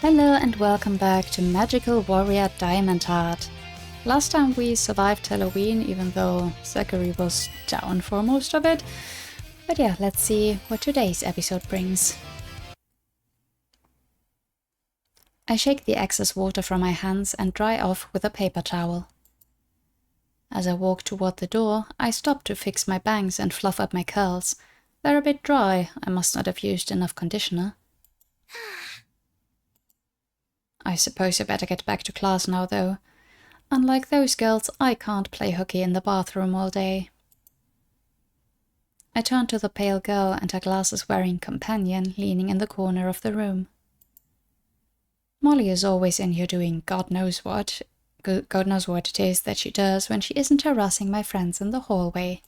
Hello and welcome back to Magical Warrior Diamond Heart. Last time we survived Halloween, even though Zachary was down for most of it. But yeah, let's see what today's episode brings. I shake the excess water from my hands and dry off with a paper towel. As I walk toward the door, I stop to fix my bangs and fluff up my curls. They're a bit dry, I must not have used enough conditioner. I suppose I better get back to class now, though. Unlike those girls, I can't play hooky in the bathroom all day. I turn to the pale girl and her glasses-wearing companion leaning in the corner of the room. Molly is always in here doing God knows what it is that she does when she isn't harassing my friends in the hallway.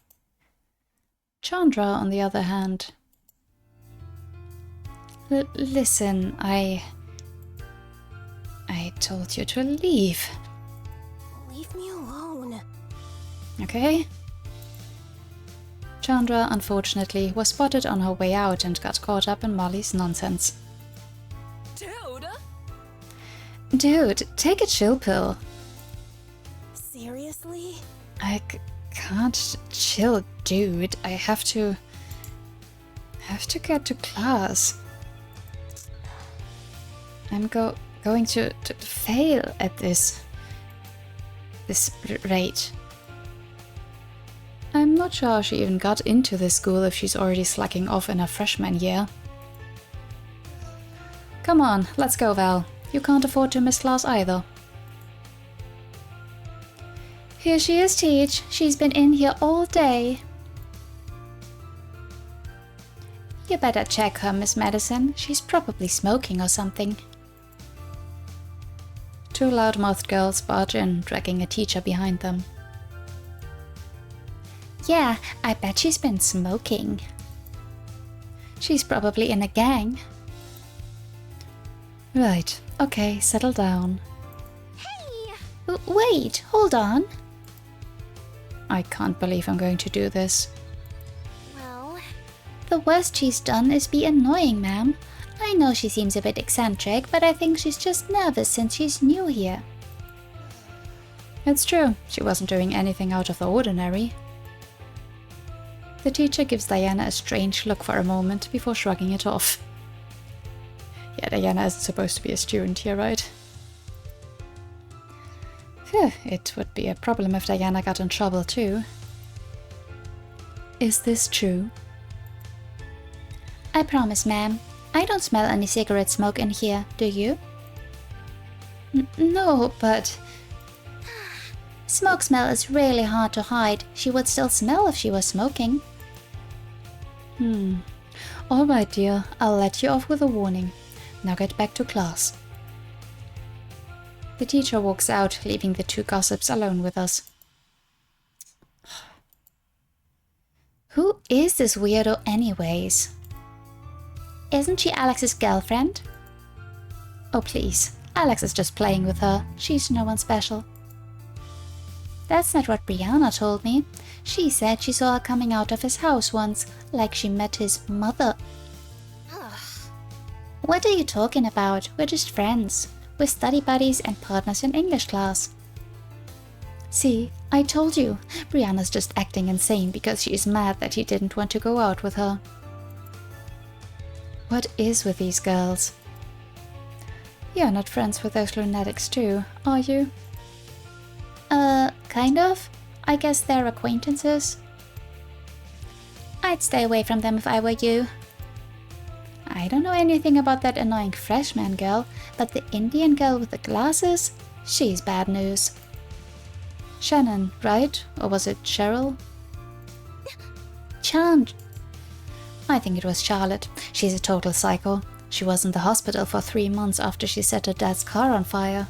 Chandra, on the other hand... Listen, I told you to leave. Leave me alone. Okay? Chandra, unfortunately, was spotted on her way out and got caught up in Molly's nonsense. Dude, take a chill pill. Seriously? I can't chill, dude. I have to get to class. I'm going to fail at this rate. I'm not sure she even got into this school if she's already slacking off in her freshman year. Come on, let's go, Val. You can't afford to miss class either. Here she is, Teach. She's been in here all day. You better check her, Miss Madison. She's probably smoking or something. Two loud-mouthed girls barge in, dragging a teacher behind them. Yeah, I bet she's been smoking. She's probably in a gang. Right, okay, settle down. Hey! Wait, hold on. I can't believe I'm going to do this. Well... The worst she's done is be annoying, ma'am. I know she seems a bit eccentric, but I think she's just nervous since she's new here. It's true, she wasn't doing anything out of the ordinary. The teacher gives Diana a strange look for a moment before shrugging it off. Yeah, Diana isn't supposed to be a student here, right? Phew, it would be a problem if Diana got in trouble too. Is this true? I promise, ma'am. I don't smell any cigarette smoke in here, do you? No, but... Smoke smell is really hard to hide. She would still smell if she was smoking. All right, dear. I'll let you off with a warning. Now get back to class. The teacher walks out, leaving the two gossips alone with us. Who is this weirdo anyways? Isn't she Alex's girlfriend? Oh please, Alex is just playing with her. She's no one special. That's not what Brianna told me. She said she saw her coming out of his house once, like she met his mother. Ugh. What are you talking about? We're just friends. We're study buddies and partners in English class. See, I told you. Brianna's just acting insane because she is mad that he didn't want to go out with her. What is with these girls? You're not friends with those lunatics too, are you? Kind of. I guess they're acquaintances. I'd stay away from them if I were you. I don't know anything about that annoying freshman girl, but the Indian girl with the glasses? She's bad news. Shannon, right? Or was it Cheryl? I think it was Charlotte. She's a total psycho. She was in the hospital for 3 months after she set her dad's car on fire.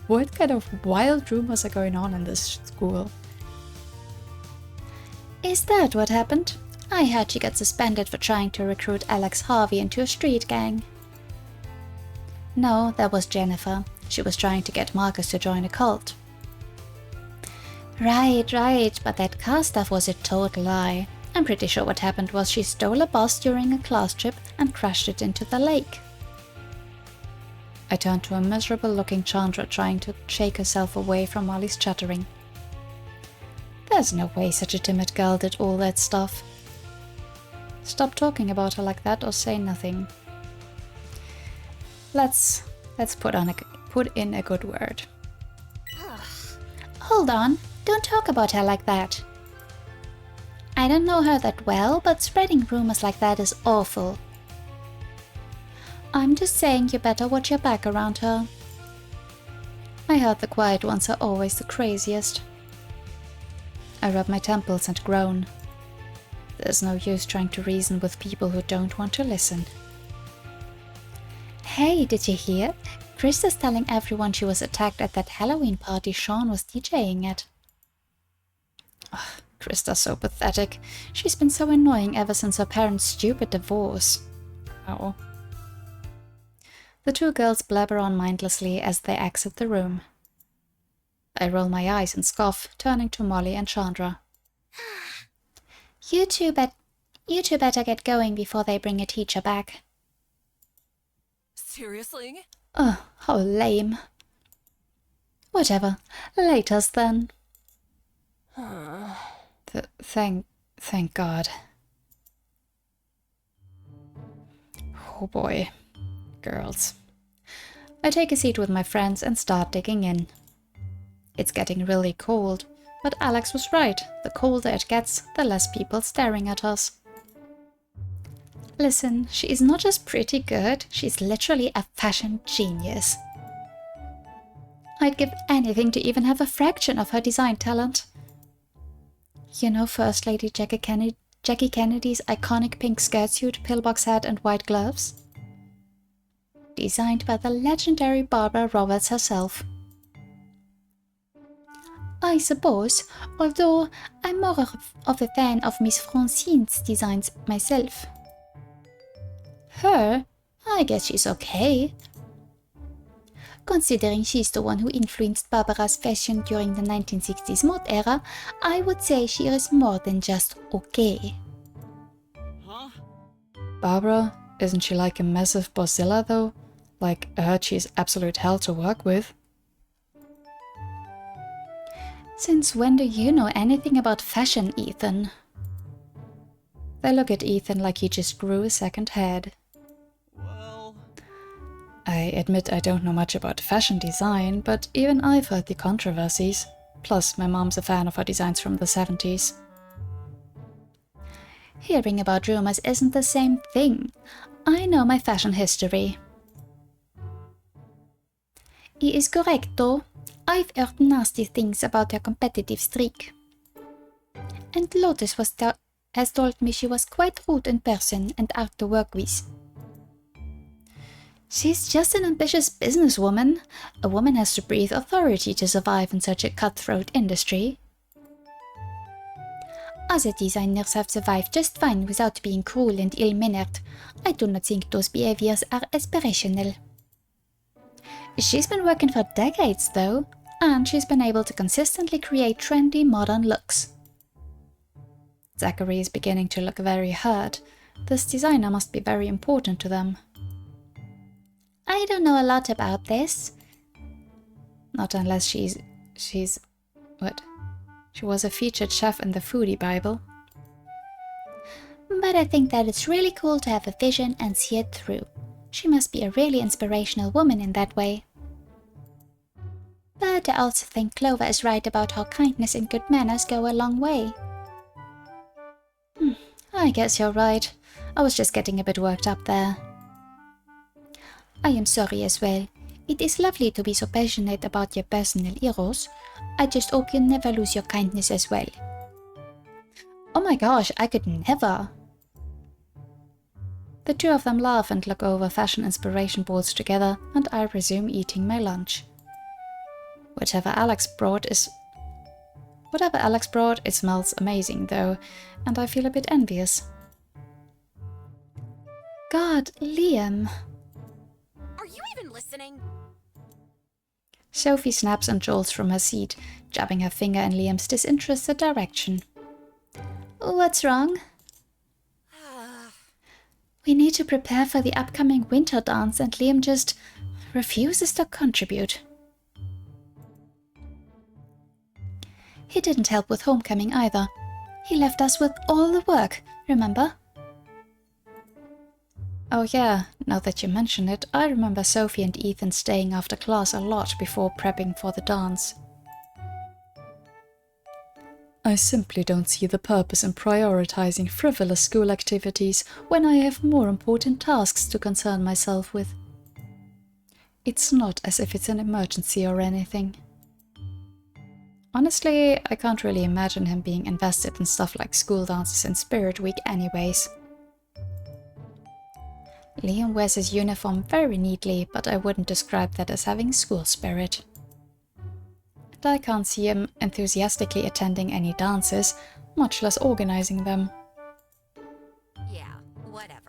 What kind of wild rumors are going on in this school? Is that what happened? I heard she got suspended for trying to recruit Alex Harvey into a street gang. No, that was Jennifer. She was trying to get Marcus to join a cult. Right, but that car stuff was a total lie. I'm pretty sure what happened was she stole a bus during a class trip and crashed it into the lake. I turned to a miserable-looking Chandra trying to shake herself away from Molly's chattering. There's no way such a timid girl did all that stuff. Stop talking about her like that or say nothing. Let's put in a good word. Hold on, don't talk about her like that. I don't know her that well, but spreading rumors like that is awful. I'm just saying you better watch your back around her. I heard the quiet ones are always the craziest. I rub my temples and groan. There's no use trying to reason with people who don't want to listen. Hey, did you hear? Krista's telling everyone she was attacked at that Halloween party Sean was DJing at. Ugh, Krista's so pathetic. She's been so annoying ever since her parents' stupid divorce. Oh. The two girls blabber on mindlessly as they exit the room. I roll my eyes and scoff, turning to Molly and Chandra. You two better get going before they bring a teacher back. Seriously? Ugh, how lame. Whatever. Laters then. Thank God. Oh boy. Girls. I take a seat with my friends and start digging in. It's getting really cold, but Alex was right. The colder it gets, the less people staring at us. Listen, she is not just pretty good, she's literally a fashion genius. I'd give anything to even have a fraction of her design talent. You know First Lady Jackie Kennedy's iconic pink skirt suit, pillbox hat and white gloves? Designed by the legendary Barbara Roberts herself. I suppose, although I'm more of a fan of Miss Francine's designs myself. Her? I guess she's okay. Considering she's the one who influenced Barbara's fashion during the 1960s mod era, I would say she is more than just okay. Huh? Barbara? Isn't she like a massive bossilla though? Like, I heard she's absolute hell to work with. Since when do you know anything about fashion, Ethan? They look at Ethan like he just grew a second head. Well... I admit I don't know much about fashion design, but even I've heard the controversies. Plus, my mom's a fan of her designs from the 70s. Hearing about rumors isn't the same thing. I know my fashion history. He is correct though. I've heard nasty things about her competitive streak. And Lotus has told me she was quite rude in person and hard to work with. She's just an ambitious businesswoman. A woman has to breathe authority to survive in such a cutthroat industry. Other designers have survived just fine without being cruel and ill-mannered. I do not think those behaviors are aspirational. She's been working for decades though, and she's been able to consistently create trendy modern looks. Zachary is beginning to look very hurt. This designer must be very important to them. I don't know a lot about this. Not unless she's... what? She was a featured chef in the Foodie Bible. But I think that it's really cool to have a vision and see it through. She must be a really inspirational woman in that way. But I also think Clover is right about how kindness and good manners go a long way. I guess you're right. I was just getting a bit worked up there. I am sorry as well. It is lovely to be so passionate about your personal heroes. I just hope you never lose your kindness as well. Oh my gosh, I could never. The two of them laugh and look over fashion inspiration boards together, and I resume eating my lunch. Whatever Alex brought, it smells amazing though, and I feel a bit envious. God, Liam. Are you even listening? Sophie snaps and jolts from her seat, jabbing her finger in Liam's disinterested direction. What's wrong? We need to prepare for the upcoming winter dance and Liam just refuses to contribute. He didn't help with homecoming either. He left us with all the work, remember? Oh yeah, now that you mention it, I remember Sophie and Ethan staying after class a lot before prepping for the dance. I simply don't see the purpose in prioritizing frivolous school activities when I have more important tasks to concern myself with. It's not as if it's an emergency or anything. Honestly, I can't really imagine him being invested in stuff like school dances and Spirit Week anyways. Liam wears his uniform very neatly, but I wouldn't describe that as having school spirit. And I can't see him enthusiastically attending any dances, much less organizing them. Yeah, whatever.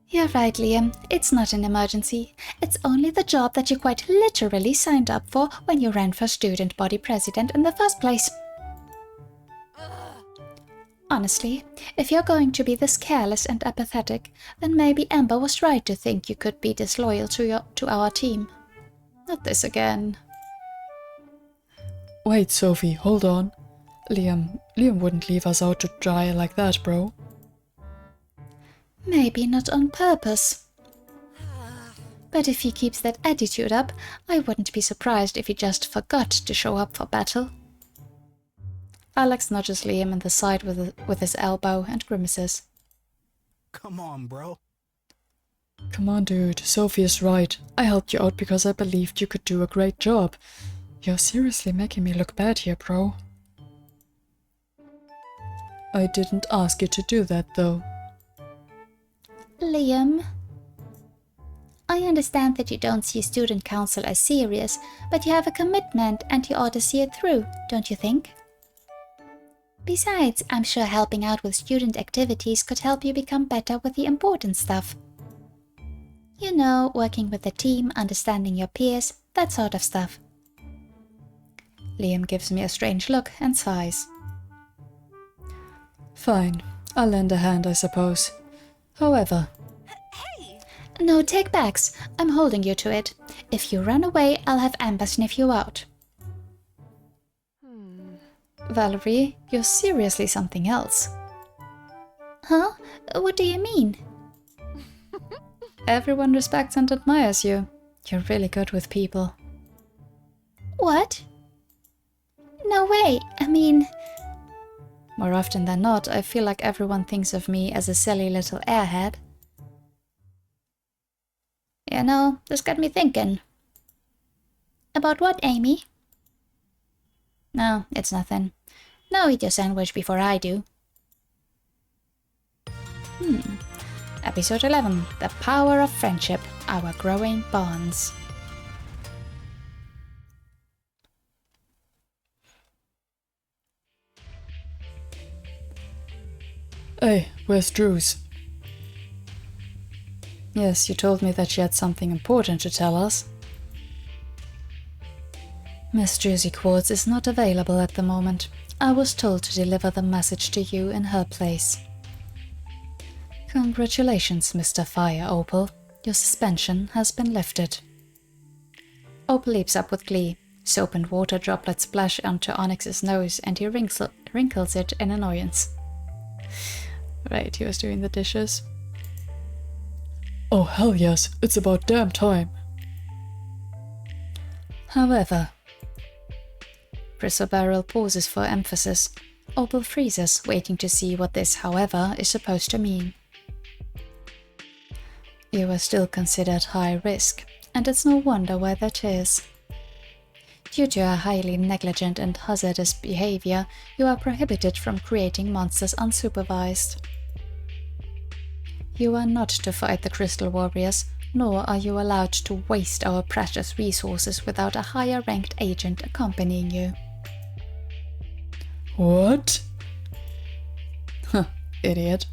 You're right, Liam. It's not an emergency. It's only the job that you quite literally signed up for when you ran for student body president in the first place. Honestly, if you're going to be this careless and apathetic, then maybe Amber was right to think you could be disloyal to our team. Not this again. Wait, Sophie, hold on. Liam wouldn't leave us out to dry like that, bro. Maybe not on purpose. But if he keeps that attitude up, I wouldn't be surprised if he just forgot to show up for battle. Alex nudges Liam in the side with his elbow and grimaces. Come on, bro. Come on, dude. Sophie is right. I helped you out because I believed you could do a great job. You're seriously making me look bad here, bro. I didn't ask you to do that, though. Liam, I understand that you don't see student council as serious, but you have a commitment and you ought to see it through, don't you think? Besides, I'm sure helping out with student activities could help you become better with the important stuff. You know, working with the team, understanding your peers, that sort of stuff. Liam gives me a strange look and sighs. Fine, I'll lend a hand, I suppose. However... Hey! No take-backs. I'm holding you to it. If you run away, I'll have Amber sniff you out. Valerie, you're seriously something else. Huh? What do you mean? Everyone respects and admires you. You're really good with people. What? No way. I mean... More often than not, I feel like everyone thinks of me as a silly little airhead. You know, this got me thinking. About what, Amy? No, it's nothing. Now eat your sandwich before I do. Episode 11. The Power of Friendship. Our Growing Bonds. Hey, where's Drews? Yes, you told me that she had something important to tell us. Miss Juicy Quartz is not available at the moment. I was told to deliver the message to you in her place. Congratulations, Mr. Fire Opal. Your suspension has been lifted. Opal leaps up with glee. Soap and water droplets splash onto Onyx's nose and he wrinkles it in annoyance. Right, he was doing the dishes. Oh hell yes, it's about damn time. However... Chrysoberyl pauses for emphasis. Opal freezes, waiting to see what this however is supposed to mean. You are still considered high risk, and it's no wonder why that is. Due to your highly negligent and hazardous behavior, you are prohibited from creating monsters unsupervised. You are not to fight the Crystal Warriors, nor are you allowed to waste our precious resources without a higher-ranked agent accompanying you. What? Huh, idiot.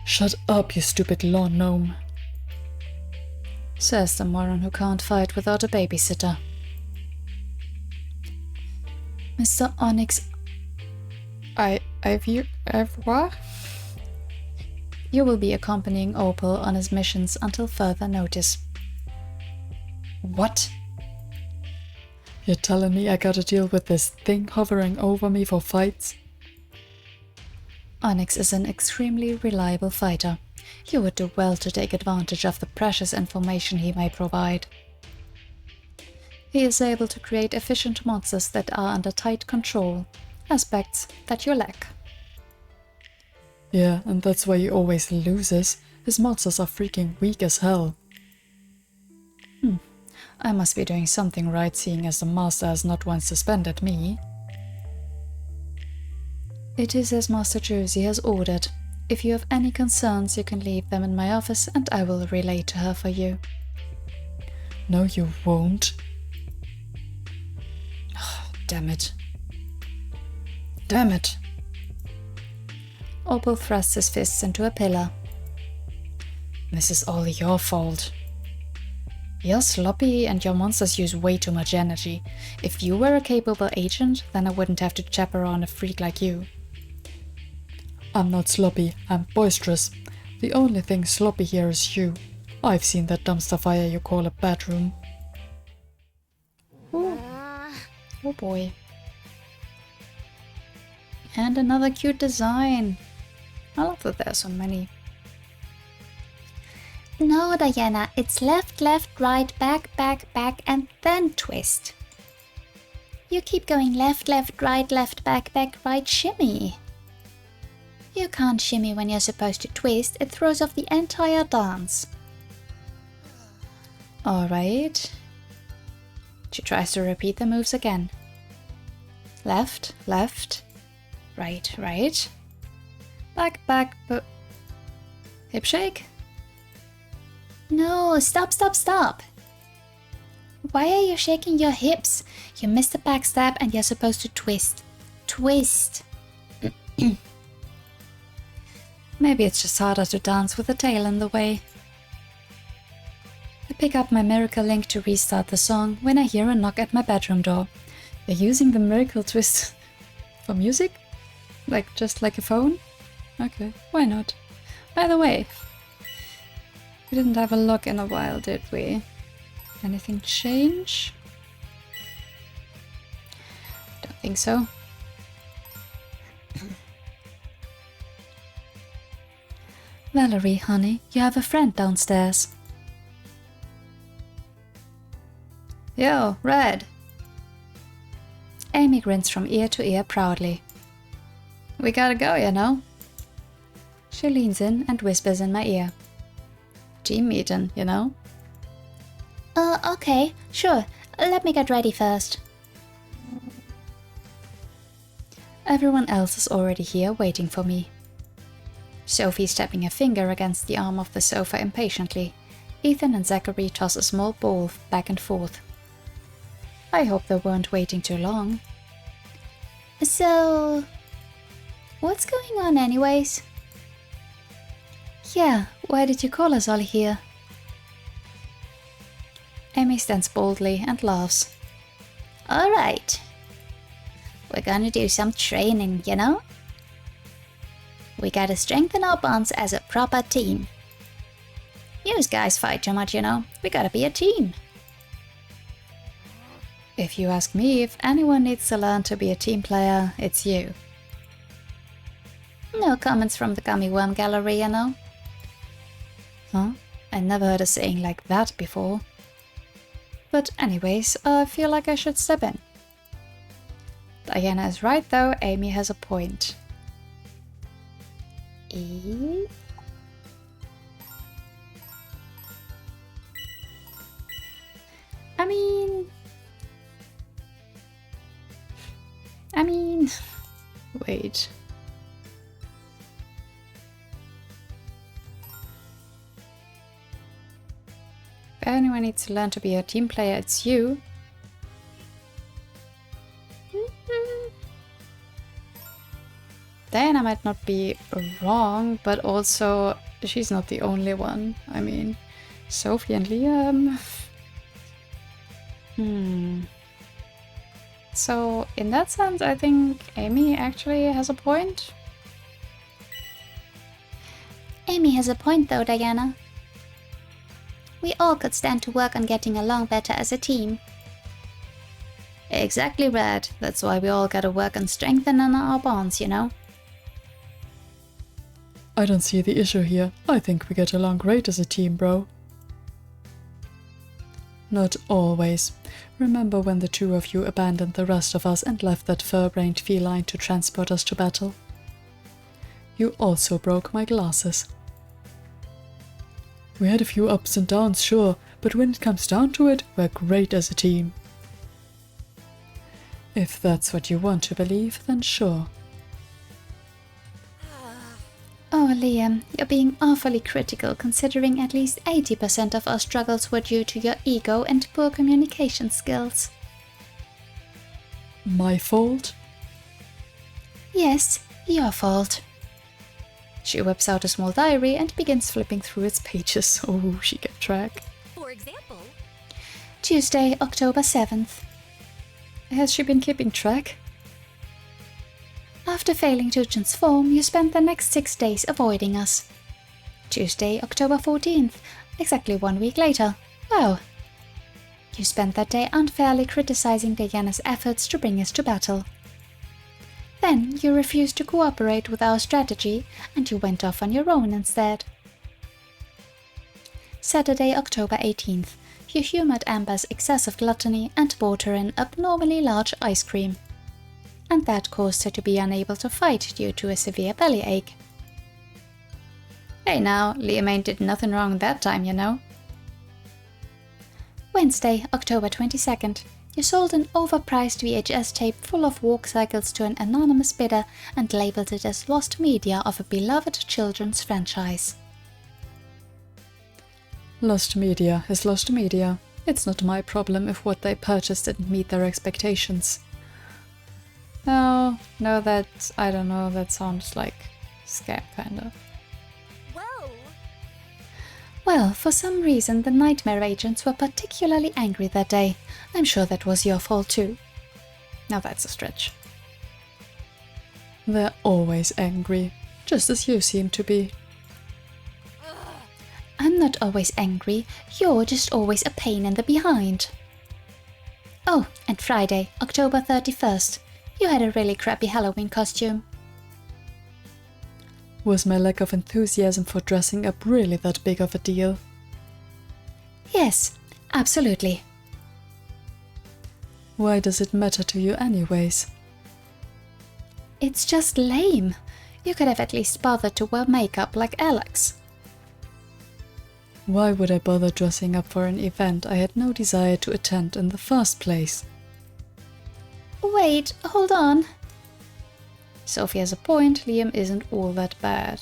Shut up, you stupid lawn gnome. Says the moron who can't fight without a babysitter. Mr. Onyx... I've what? You will be accompanying Opal on his missions until further notice. What? You're telling me I gotta deal with this thing hovering over me for fights? Onyx is an extremely reliable fighter. You would do well to take advantage of the precious information he may provide. He is able to create efficient monsters that are under tight control, aspects that you lack. Yeah, and that's why he always loses. His monsters are freaking weak as hell. I must be doing something right, seeing as the master has not once suspended me. It is as Master Josie has ordered. If you have any concerns, you can leave them in my office and I will relay to her for you. No, you won't. Damn it. Damn it. Opal thrusts his fists into a pillar. This is all your fault. You're sloppy and your monsters use way too much energy. If you were a capable agent, then I wouldn't have to chaperone a freak like you. I'm not sloppy, I'm boisterous. The only thing sloppy here is you. I've seen that dumpster fire you call a bedroom. Ooh. Oh boy. And another cute design. I love that there are so many. No, Diana, it's left, left, right, back, back, back, and then twist. You keep going left, left, right, back, right, shimmy. You can't shimmy when you're supposed to twist, it throws off the entire dance. Alright. She tries to repeat the moves again. Left, left, right, right. Back, back, hip shake? No, stop, stop, stop. Why are you shaking your hips? You missed the backstab and you're supposed to twist. Twist. Maybe it's just harder to dance with the tail in the way. I pick up my miracle link to restart the song when I hear a knock at my bedroom door. They're using the miracle twist for music? Just like a phone? Okay, why not? By the way, we didn't have a look in a while, did we? Anything change? Don't think so. Valerie, honey, you have a friend downstairs. Yo, Red. Amy grins from ear to ear proudly. We gotta go, you know. She leans in and whispers in my ear. Team meeting, you know? Okay, sure. Let me get ready first. Everyone else is already here waiting for me. Sophie's tapping a finger against the arm of the sofa impatiently. Ethan and Zachary toss a small ball back and forth. I hope they weren't waiting too long. So, what's going on anyways? Yeah, why did you call us all here? Amy stands boldly and laughs. Alright. We're gonna do some training, you know? We gotta strengthen our bonds as a proper team. You guys fight too much, you know? We gotta be a team. If you ask me, if anyone needs to learn to be a team player, it's you. No comments from the Gummy Worm Gallery, you know? Huh? I never heard a saying like that before. But anyways, I feel like I should step in. Diana is right though, Amy has a point. I mean... Wait. If anyone needs to learn to be a team player, it's you. Diana might not be wrong, but also she's not the only one. I mean, Sophie and Liam... So, in that sense, I think Amy actually has a point. Amy has a point though, Diana. We all could stand to work on getting along better as a team. Exactly, Red. That's why we all gotta work on strengthening our bonds, you know? I don't see the issue here. I think we get along great as a team, bro. Not always. Remember when the two of you abandoned the rest of us and left that fur-brained feline to transport us to battle? You also broke my glasses. We had a few ups and downs, sure, but when it comes down to it, we're great as a team. If that's what you want to believe, then sure. Oh, Liam, you're being awfully critical considering at least 80% of our struggles were due to your ego and poor communication skills. My fault? Yes, your fault. She whips out a small diary and begins flipping through its pages. Oh, she kept track. For example, Tuesday, October 7th. Has she been keeping track? After failing to transform, you spent the next 6 days avoiding us. Tuesday, October 14th, exactly 1 week later. Wow. You spent that day unfairly criticizing Diana's efforts to bring us to battle. Then you refused to cooperate with our strategy and you went off on your own instead. Saturday, October 18th, you humored Amber's excessive gluttony and bought her an abnormally large ice cream. And that caused her to be unable to fight due to a severe bellyache. Hey now, Liam did nothing wrong that time, you know? Wednesday, October 22nd. You sold an overpriced VHS tape full of walk cycles to an anonymous bidder and labeled it as lost media of a beloved children's franchise. Lost media is lost media. It's not my problem if what they purchased didn't meet their expectations. No, I don't know, that sounds like scam, kind of. whoa! Well, for some reason the Nightmare agents were particularly angry that day. I'm sure that was your fault too. Now that's a stretch. They're always angry, just as you seem to be. I'm not always angry, you're just always a pain in the behind. Oh, and Friday, October 31st. You had a really crappy Halloween costume. Was my lack of enthusiasm for dressing up really that big of a deal? Yes, absolutely. Why does it matter to you anyways? It's just lame. You could have at least bothered to wear makeup like Alex. Why would I bother dressing up for an event I had no desire to attend in the first place? Wait, hold on. Sophie has a point, Liam isn't all that bad.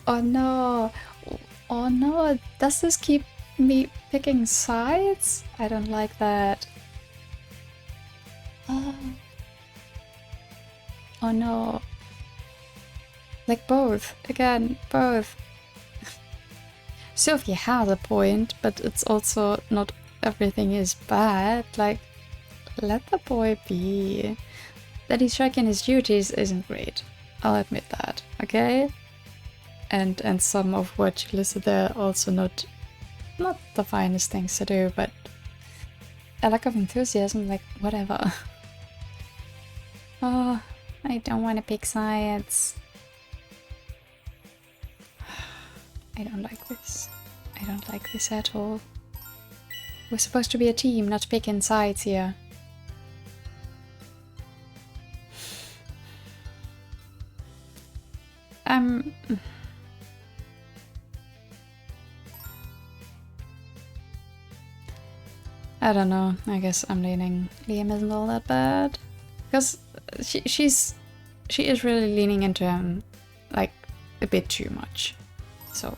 Oh no, does this keep me picking sides? I don't like that. Oh no. Like both, again, both. Sophie has a point, but it's also not everything is bad, like, let the boy be. That he's shirking his duties isn't great. I'll admit that, okay? And some of what you listed there also not the finest things to do, but a lack of enthusiasm, like, whatever. Oh, I don't want to pick sides. I don't like this. I don't like this at all. We're supposed to be a team, not picking sides here. I don't know. I guess I'm leaning Liam isn't all that bad. Because she is really leaning into him, like, a bit too much. So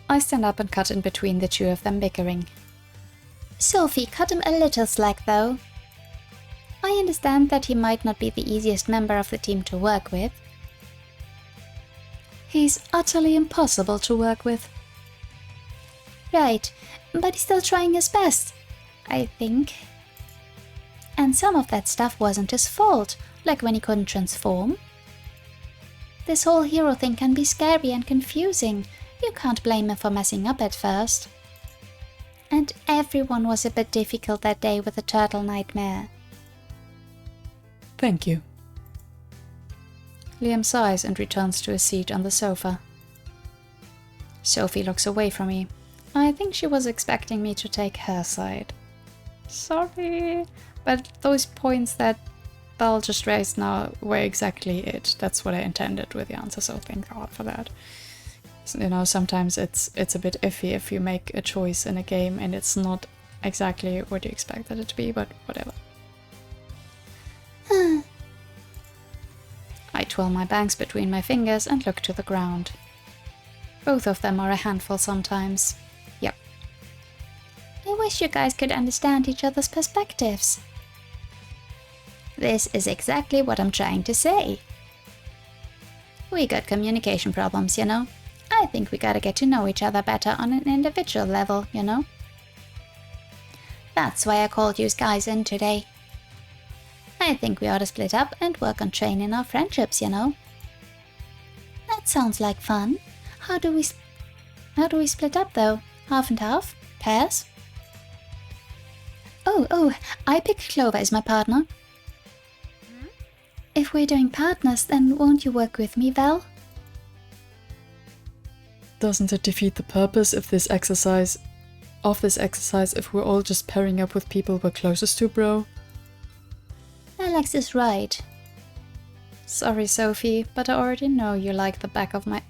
I stand up and cut in between the two of them bickering. Sophie, cut him a little slack though. I understand that he might not be the easiest member of the team to work with. He's utterly impossible to work with. Right, but he's still trying his best, I think. And some of that stuff wasn't his fault, like when he couldn't transform. This whole hero thing can be scary and confusing. You can't blame him for messing up at first. And everyone was a bit difficult that day with the turtle nightmare. Thank you. Liam sighs and returns to his seat on the sofa. Sophie looks away from me. I think she was expecting me to take her side. Sorry, but those points that Belle just raised now were exactly it. That's what I intended with the answer, so thank God for that. You know, sometimes it's a bit iffy if you make a choice in a game and it's not exactly what you expected it to be, but whatever. I twirl my bangs between my fingers and look to the ground. Both of them are a handful sometimes. Yep. I wish you guys could understand each other's perspectives. This is exactly what I'm trying to say. We got communication problems, you know. I think we gotta get to know each other better on an individual level, you know. That's why I called you guys in today. I think we ought to split up and work on training our friendships, you know. That sounds like fun. How do we split up though? Half and half? Pairs? Oh, I picked Clover as my partner. If we're doing partners, then won't you work with me, Val? Doesn't it defeat the purpose of this exercise if we're all just pairing up with people we're closest to, bro? Alex is right. Sorry, Sophie, but I already know you like the back of my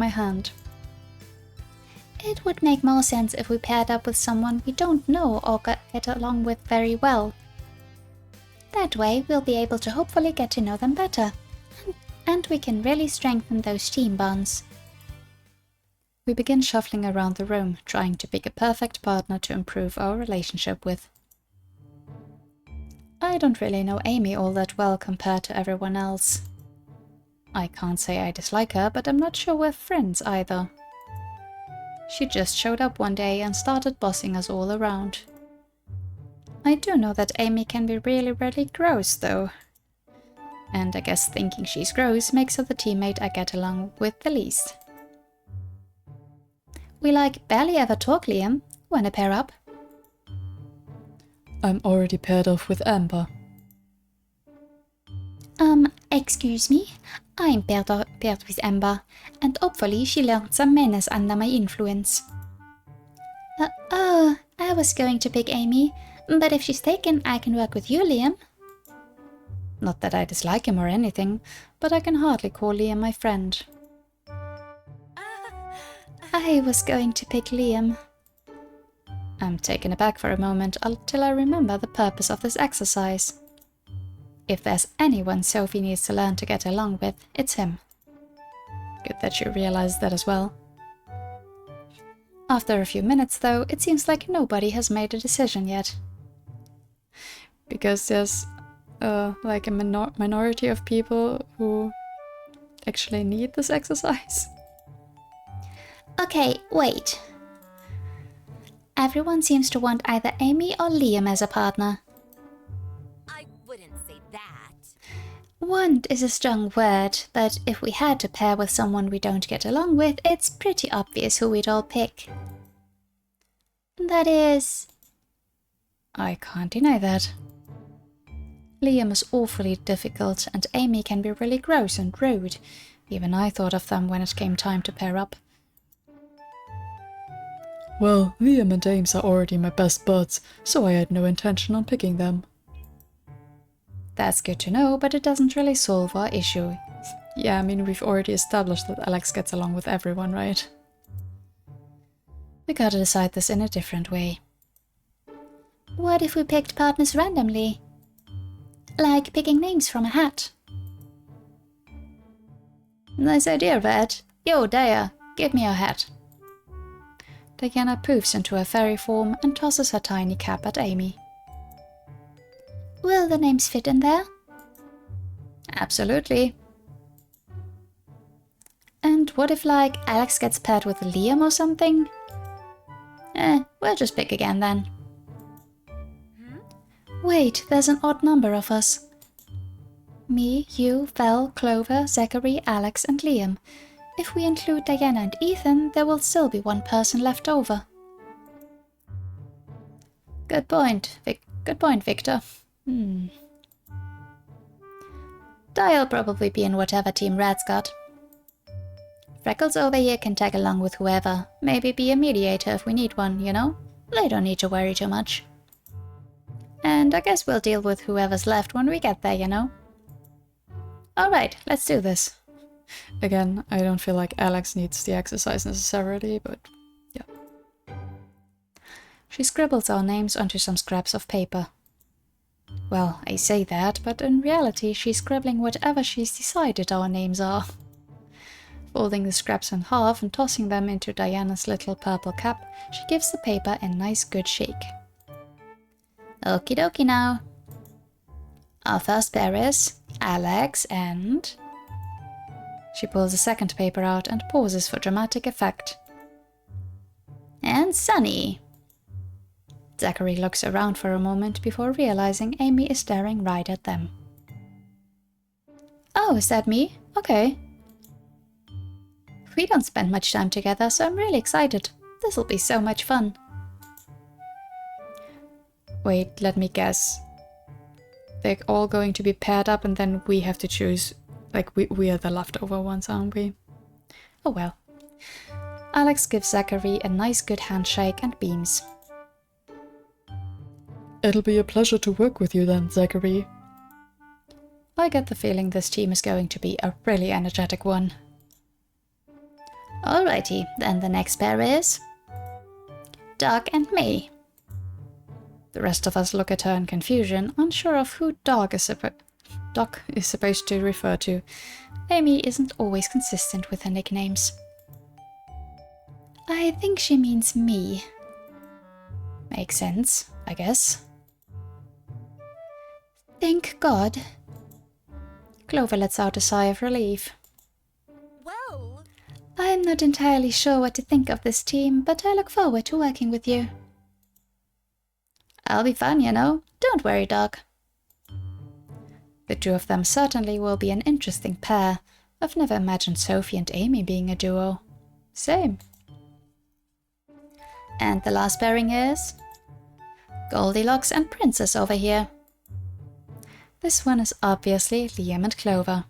hand. It would make more sense if we paired up with someone we don't know or get along with very well. That way, we'll be able to hopefully get to know them better. And we can really strengthen those team bonds. We begin shuffling around the room, trying to pick a perfect partner to improve our relationship with. I don't really know Amy all that well compared to everyone else. I can't say I dislike her, but I'm not sure we're friends either. She just showed up one day and started bossing us all around. I do know that Amy can be really, really gross though. And I guess thinking she's gross makes her the teammate I get along with the least. We barely ever talk, Liam. Wanna pair up? I'm already paired off with Amber. Excuse me? I'm paired with Amber, and hopefully she learned some manners under my influence. I was going to pick Amy, but if she's taken, I can work with you, Liam. Not that I dislike him or anything, but I can hardly call Liam my friend. I was going to pick Liam. I'm taken aback for a moment until I remember the purpose of this exercise. If there's anyone Sophie needs to learn to get along with, it's him. Good that you realized that as well. After a few minutes, though, it seems like nobody has made a decision yet. Because there's like a minority of people who actually need this exercise. Okay, wait. Everyone seems to want either Amy or Liam as a partner. I wouldn't say that. Want is a strong word, but if we had to pair with someone we don't get along with, it's pretty obvious who we'd all pick. That is... I can't deny that. Liam is awfully difficult, and Amy can be really gross and rude. Even I thought of them when it came time to pair up. Well, Liam and Ames are already my best buds, so I had no intention on picking them. That's good to know, but it doesn't really solve our issue. Yeah, I mean, we've already established that Alex gets along with everyone, right? We gotta decide this in a different way. What if we picked partners randomly? Like picking names from a hat. Nice idea, Red. Yo, Daya, give me your hat. Diana poofs into her fairy form and tosses her tiny cap at Amy. Will the names fit in there? Absolutely. And what if, like, Alex gets paired with Liam or something? We'll just pick again then. Wait, there's an odd number of us. Me, you, Val, Clover, Zachary, Alex and Liam. If we include Diana and Ethan, there will still be one person left over. Good point, Victor. Dia'll probably be in whatever team Rad's got. Freckles over here can tag along with whoever, maybe be a mediator if we need one, you know? They don't need to worry too much. And I guess we'll deal with whoever's left when we get there, you know? Alright, let's do this. Again, I don't feel like Alex needs the exercise necessarily, but yeah. She scribbles our names onto some scraps of paper. Well, I say that, but in reality she's scribbling whatever she's decided our names are. Folding the scraps in half and tossing them into Diana's little purple cap, she gives the paper a nice good shake. Okie dokie now. Our first pair is Alex and... She pulls a second paper out and pauses for dramatic effect. And Sunny. Zachary looks around for a moment before realizing Amy is staring right at them. Oh, is that me? Okay. We don't spend much time together, so I'm really excited. This'll be so much fun. Wait, let me guess. They're all going to be paired up and then we have to choose. Like, we are the leftover ones, aren't we? Oh well. Alex gives Zachary a nice good handshake and beams. It'll be a pleasure to work with you then, Zachary. I get the feeling this team is going to be a really energetic one. Alrighty, then the next pair is... Doc and me. The rest of us look at her in confusion, unsure of who Doc is supposed to refer to. Amy isn't always consistent with her nicknames. I think she means me. Makes sense, I guess. Thank God. Clover lets out a sigh of relief. Well, I'm not entirely sure what to think of this team, but I look forward to working with you. I'll be fun, you know. Don't worry, Doc. The two of them certainly will be an interesting pair. I've never imagined Sophie and Amy being a duo. Same. And the last pairing is... Goldilocks and Princess over here. This one is obviously Liam and Clover.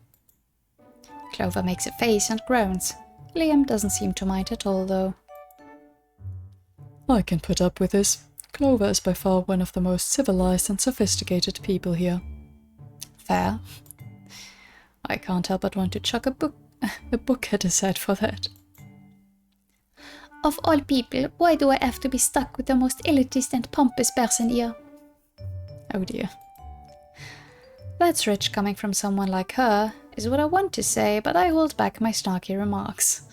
Clover makes a face and groans. Liam doesn't seem to mind at all, though. I can put up with this. Clover is by far one of the most civilized and sophisticated people here. Fair. I can't help but want to chuck a book at his head for that. Of all people, why do I have to be stuck with the most elitist and pompous person here? Oh dear. That's rich coming from someone like her, is what I want to say, but I hold back my snarky remarks.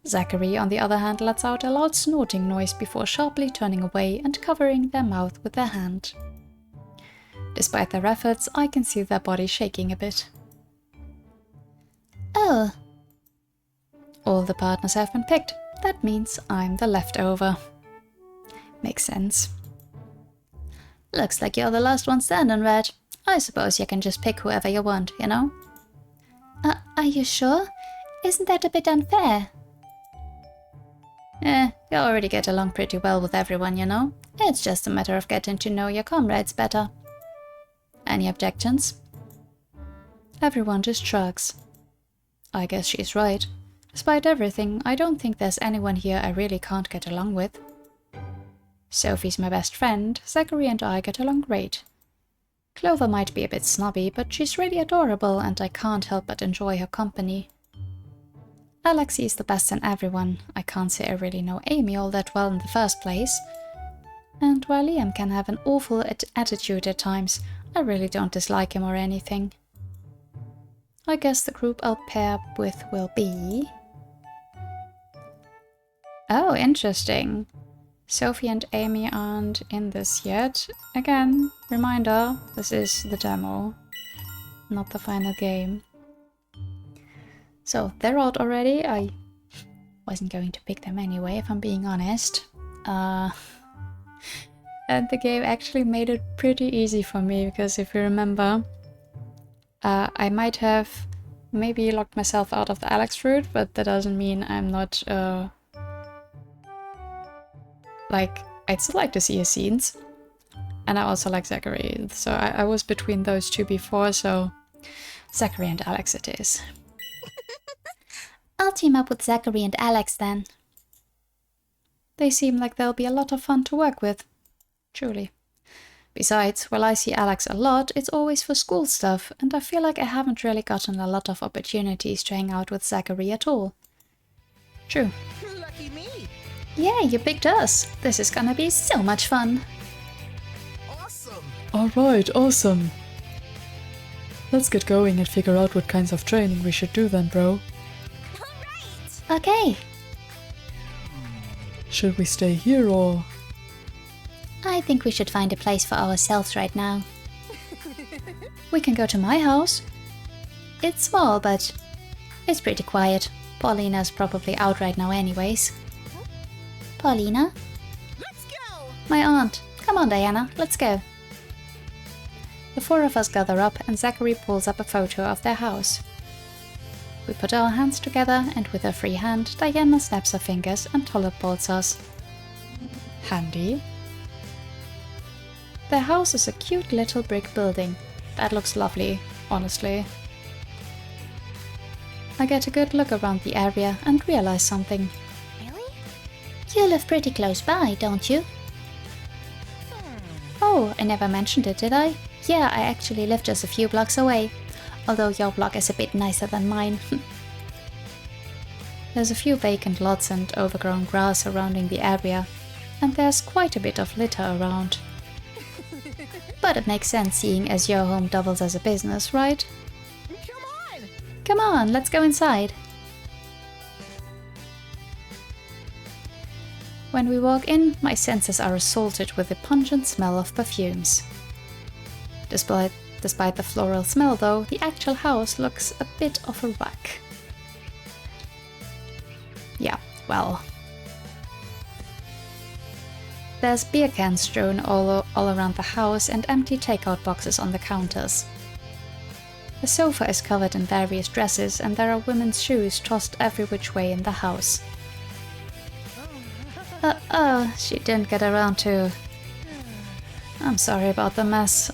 Zachary, on the other hand, lets out a loud snorting noise before sharply turning away and covering their mouth with their hand. Despite their efforts, I can see their body shaking a bit. Oh. All the partners have been picked. That means I'm the leftover. Makes sense. Looks like you're the last one standing, Red. I suppose you can just pick whoever you want, you know? Are you sure? Isn't that a bit unfair? You already get along pretty well with everyone, you know? It's just a matter of getting to know your comrades better. Any objections? Everyone just shrugs. I guess she's right. Despite everything, I don't think there's anyone here I really can't get along with. Sophie's my best friend, Zachary and I get along great. Clover might be a bit snobby, but she's really adorable and I can't help but enjoy her company. Alexi is the best in everyone. I can't say I really know Amy all that well in the first place. And while Liam can have an awful attitude at times, I really don't dislike him or anything. I guess the group I'll pair up with will be... Oh, interesting. Sophie and Amy aren't in this yet. Again, reminder, this is the demo, not the final game. So, they're out already. I wasn't going to pick them anyway, if I'm being honest. And the game actually made it pretty easy for me, because if you remember, I might have maybe locked myself out of the Alex route, but that doesn't mean I'm not, like, I'd still like to see his scenes. And I also like Zachary, so I was between those two before, so Zachary and Alex it is. I'll team up with Zachary and Alex then. They seem like they'll be a lot of fun to work with. Truly. Besides, while I see Alex a lot, it's always for school stuff, and I feel like I haven't really gotten a lot of opportunities to hang out with Zachary at all. True. Lucky me. Yeah, you picked us. This is gonna be so much fun. Awesome. Alright, awesome. Let's get going and figure out what kinds of training we should do then, bro. All right. Okay, Should we stay here or... I think we should find a place for ourselves right now. We can go to my house. It's small, but it's pretty quiet. Paulina's probably out right now anyways. Paulina? Let's go. My aunt. Come on, Diana, let's go. The four of us gather up and Zachary pulls up a photo of their house. We put our hands together and with her free hand, Diana snaps her fingers and bolts us. Handy. Their house is a cute little brick building. That looks lovely, honestly. I get a good look around the area and realize something. Really? You live pretty close by, don't you? Oh, I never mentioned it, did I? Yeah, I actually live just a few blocks away. Although your block is a bit nicer than mine. There's a few vacant lots and overgrown grass surrounding the area, and there's quite a bit of litter around. But it makes sense seeing as your home doubles as a business, right? Come on. Come on, let's go inside. When we walk in, my senses are assaulted with the pungent smell of perfumes. Despite the floral smell though, the actual house looks a bit of a wreck. Yeah, well. There's beer cans strewn all around the house and empty takeout boxes on the counters. The sofa is covered in various dresses and there are women's shoes tossed every which way in the house. Oh, she didn't get around to... I'm sorry about the mess,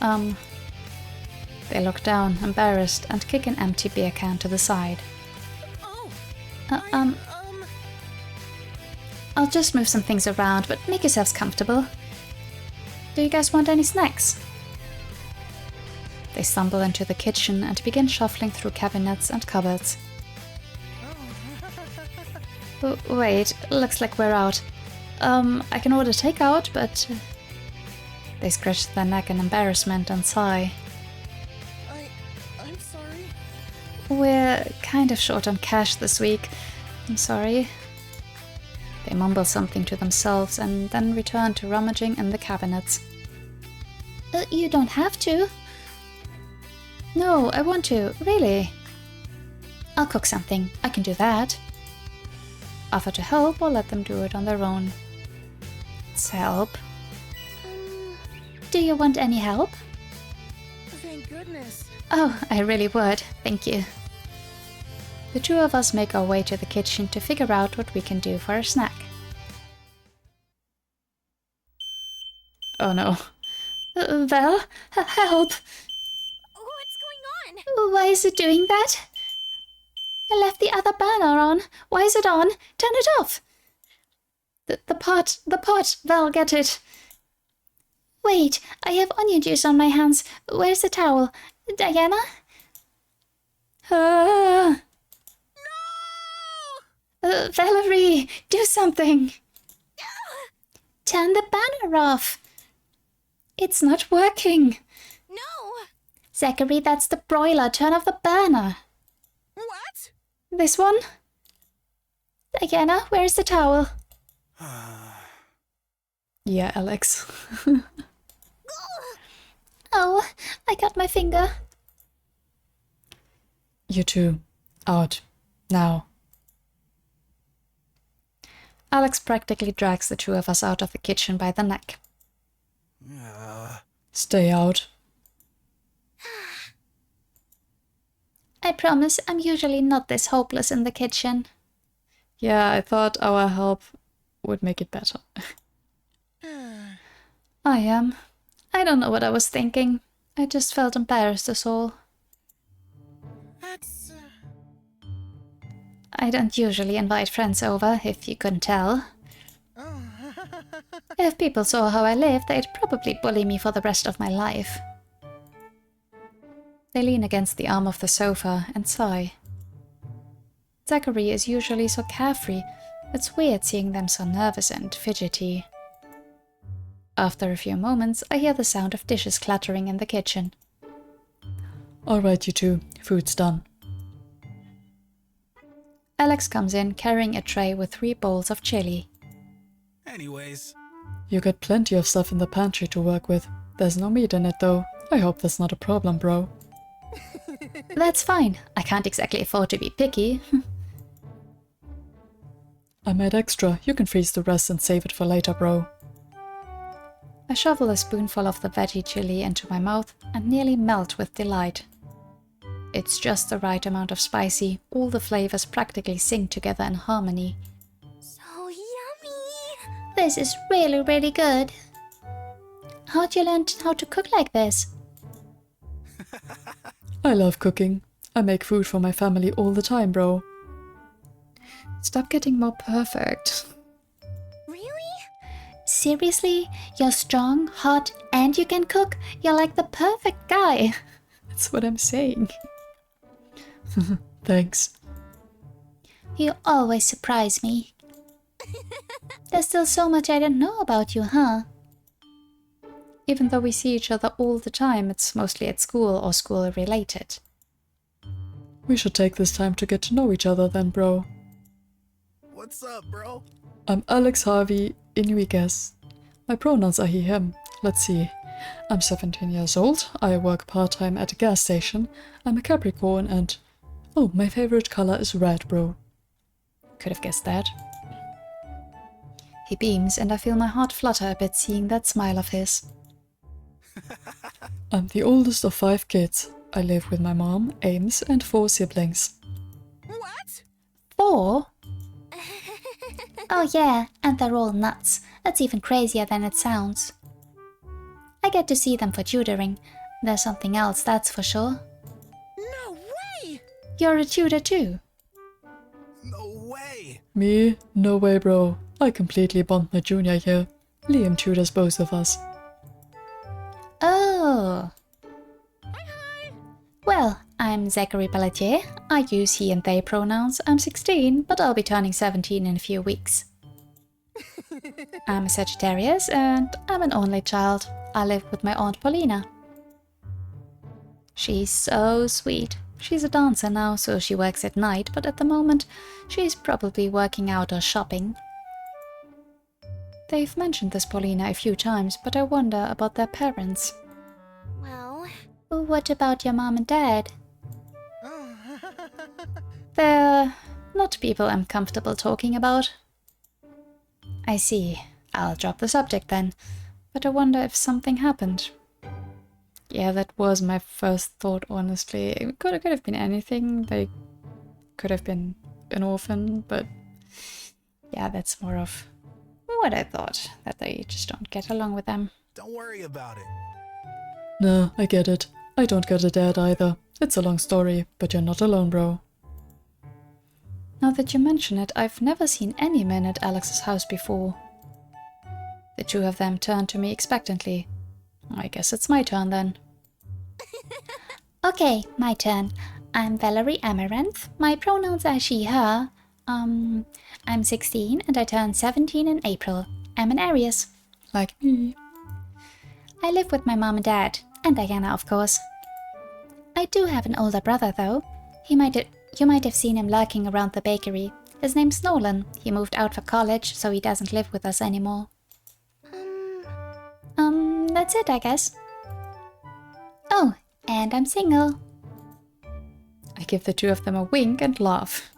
They look down, embarrassed, and kick an empty beer can to the side. Oh. Uh, I'll just move some things around, but make yourselves comfortable. Do you guys want any snacks? They stumble into the kitchen and begin shuffling through cabinets and cupboards. Wait, looks like we're out. I can order takeout, but... They scratch their neck in embarrassment and sigh. I'm sorry. We're kind of short on cash this week. I'm sorry. They mumble something to themselves and then return to rummaging in the cabinets. You don't have to. No, I want to, really. I'll cook something. I can do that. Offer to help or let them do it on their own. It's help. Do you want any help? Thank goodness. Oh, I really would. Thank you. The two of us make our way to the kitchen to figure out what we can do for a snack. Oh no. Val, help! What's going on? Why is it doing that? I left the other burner on. Why is it on? Turn it off! The pot, Val, get it. Wait, I have onion juice on my hands. Where's the towel? Diana? No! Valerie, do something! Turn the burner off. It's not working. No! Zachary, that's the broiler. Turn off the burner. What? This one? Diana, where's the towel? Yeah, Alex. Oh, I got my finger. You two. Out. Now. Alex practically drags the two of us out of the kitchen by the neck. Stay out. I promise I'm usually not this hopeless in the kitchen. Yeah, I thought our help would make it better. I am. I don't know what I was thinking. I just felt embarrassed as all. That's... I don't usually invite friends over, if you couldn't tell. Oh. If people saw how I live, they'd probably bully me for the rest of my life. They lean against the arm of the sofa and sigh. Zachary is usually so carefree. It's weird seeing them so nervous and fidgety. After a few moments, I hear the sound of dishes clattering in the kitchen. Alright, you two. Food's done. Alex comes in carrying a tray with 3 bowls of chili. Anyways, You got plenty of stuff in the pantry to work with. There's no meat in it though. I hope that's not a problem, bro. That's fine. I can't exactly afford to be picky. I made extra. You can freeze the rest and save it for later, bro. I shovel a spoonful of the veggie chili into my mouth and nearly melt with delight. It's just the right amount of spicy, all the flavors practically sing together in harmony. So yummy! This is really, really good. How'd you learn how to cook like this? I love cooking. I make food for my family all the time, bro. Stop getting more perfect. Really? Seriously? You're strong, hot, and you can cook? You're like the perfect guy. That's what I'm saying. Thanks. You always surprise me. There's still so much I don't know about you, huh? Even though we see each other all the time, it's mostly at school or school related. We should take this time to get to know each other then, bro. what's up, bro? I'm Alex Harvey Inuiges. My pronouns are he, him. Let's see. I'm 17 years old. I work part-time at a gas station. I'm a Capricorn and... Oh, my favorite color is red, bro. Could have guessed that. He beams and I feel my heart flutter a bit seeing that smile of his. I'm the oldest of 5 kids. I live with my mom, Ames, and 4 siblings. What? 4? Oh yeah, and they're all nuts. That's even crazier than it sounds. I get to see them for tutoring. There's something else, that's for sure. No way! You're a tutor too? No way. Me? No way, bro. I completely bumped my junior here. Liam tutors both of us. Oh. Hi! Well, I'm Zachary Pelletier. I use he and they pronouns. I'm 16, but I'll be turning 17 in a few weeks. I'm a Sagittarius and I'm an only child. I live with my Aunt Paulina. She's so sweet. She's a dancer now, so she works at night, but at the moment she's probably working out or shopping. They've mentioned this Paulina a few times, but I wonder about their parents. Well... What about your mom and dad? They're not people I'm comfortable talking about. I see. I'll drop the subject then, but I wonder if something happened. Yeah, that was my first thought, honestly. It could have been anything. They could have been an orphan, but yeah, that's more of what I thought, that they just don't get along with them. Don't worry about it. Nah, I get it. I don't get a dad either. It's a long story, but you're not alone, bro. Now that you mention it, I've never seen any men at Alex's house before. The 2 of them turned to me expectantly. I guess it's my turn then. Okay, my turn. I'm Valerie Amaranth. My pronouns are she, her. I'm 16 and I turn 17 in April. I'm an Aries. Like me. I live with my mom and dad, and Diana, of course. I do have an older brother, though. You might have seen him lurking around the bakery. His name's Nolan. He moved out for college, so he doesn't live with us anymore. That's it, I guess. Oh, and I'm single. I give the 2 of them a wink and laugh.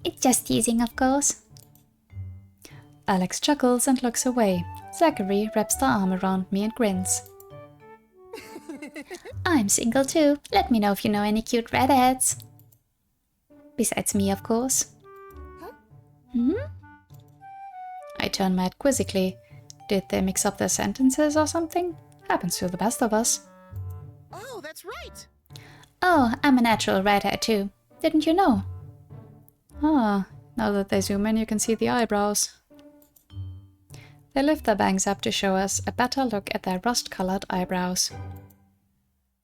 It's just teasing, of course. Alex chuckles and looks away. Zachary wraps the arm around me and grins. I'm single too. Let me know if you know any cute redheads. Besides me, of course. Hmm? I turn my head quizzically. Did they mix up their sentences or something? Happens to the best of us. Oh, that's right. Oh, I'm a natural redhead too. Didn't you know? Ah, now that they zoom in, you can see the eyebrows. They lift their bangs up to show us a better look at their rust-colored eyebrows.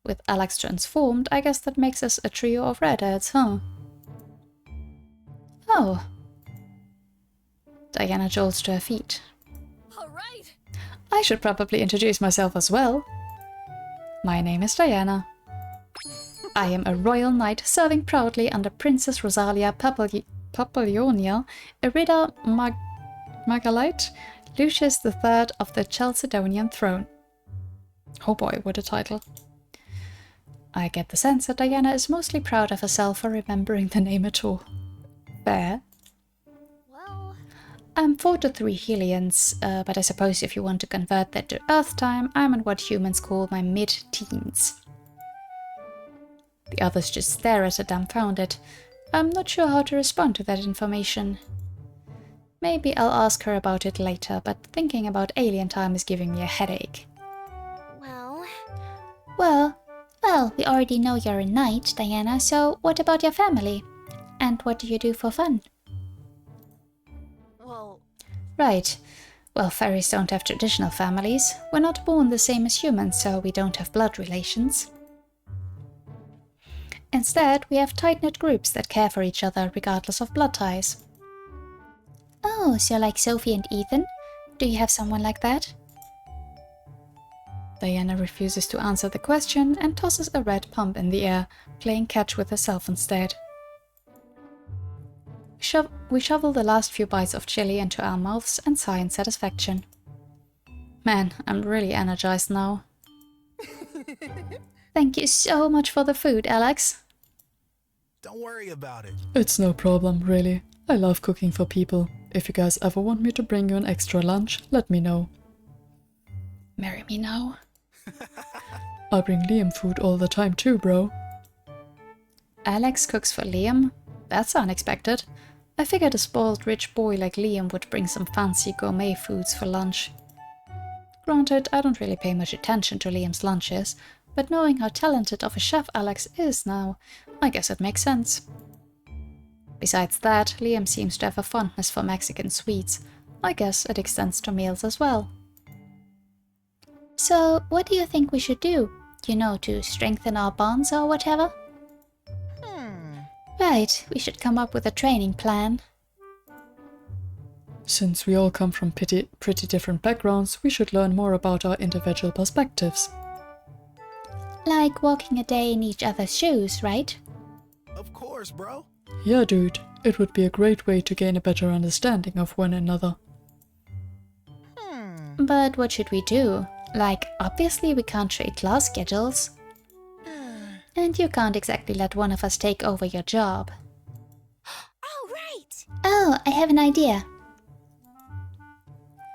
With Alex transformed, I guess that makes us a trio of redheads, huh? Oh, Diana jolts to her feet. All right. I should probably introduce myself as well. My name is Diana. I am a royal knight serving proudly under Princess Rosalia Papilionia, Irida Margalite, Lucius III of the Chalcedonian throne. Oh boy, what a title. I get the sense that Diana is mostly proud of herself for remembering the name at all. Fair. Well, I'm 4 to 3 Helians, but I suppose if you want to convert that to Earth time, I'm in what humans call my mid-teens. The others just stare at her dumbfounded. I'm not sure how to respond to that information. Maybe I'll ask her about it later, but thinking about alien time is giving me a headache. well, well, we already know you're a knight, Diana, so what about your family? And what do you do for fun? well, Right. Well, fairies don't have traditional families. We're not born the same as humans, so we don't have blood relations. Instead, we have tight-knit groups that care for each other regardless of blood ties. Oh, so like Sophie and Ethan? Do you have someone like that? Diana refuses to answer the question and tosses a red pump in the air, playing catch with herself instead. We shovel the last few bites of chili into our mouths and sigh in satisfaction. Man, I'm really energized now. Thank you so much for the food, Alex. Don't worry about it. It's no problem, really. I love cooking for people. If you guys ever want me to bring you an extra lunch, let me know. Marry me now. I bring Liam food all the time too, bro. Alex cooks for Liam? That's unexpected. I figured a spoiled rich boy like Liam would bring some fancy gourmet foods for lunch. Granted, I don't really pay much attention to Liam's lunches, but knowing how talented of a chef Alex is now, I guess it makes sense. Besides that, Liam seems to have a fondness for Mexican sweets. I guess it extends to meals as well. So, what do you think we should do? You know, to strengthen our bonds or whatever? Right, we should come up with a training plan. Since we all come from pretty different backgrounds, we should learn more about our individual perspectives. Like walking a day in each other's shoes, right? Of course, bro. Yeah, dude, it would be a great way to gain a better understanding of one another. But what should we do? Like, obviously we can't trade class schedules. And you can't exactly let one of us take over your job. all right. Oh, I have an idea.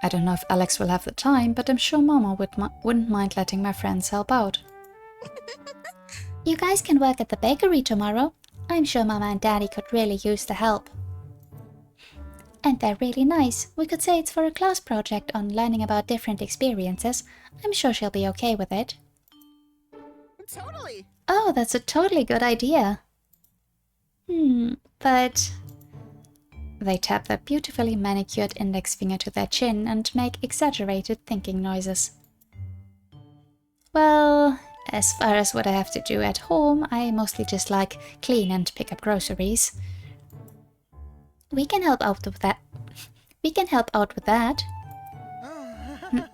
I don't know if Alex will have the time, but I'm sure Mama wouldn't mind letting my friends help out. You guys can work at the bakery tomorrow. I'm sure Mama and Daddy could really use the help. And they're really nice. We could say it's for a class project on learning about different experiences. I'm sure she'll be okay with it. Totally. Oh, that's a totally good idea. But... They tap their beautifully manicured index finger to their chin and make exaggerated thinking noises. Well, as far as what I have to do at home, I mostly just like clean and pick up groceries. We can help out with that.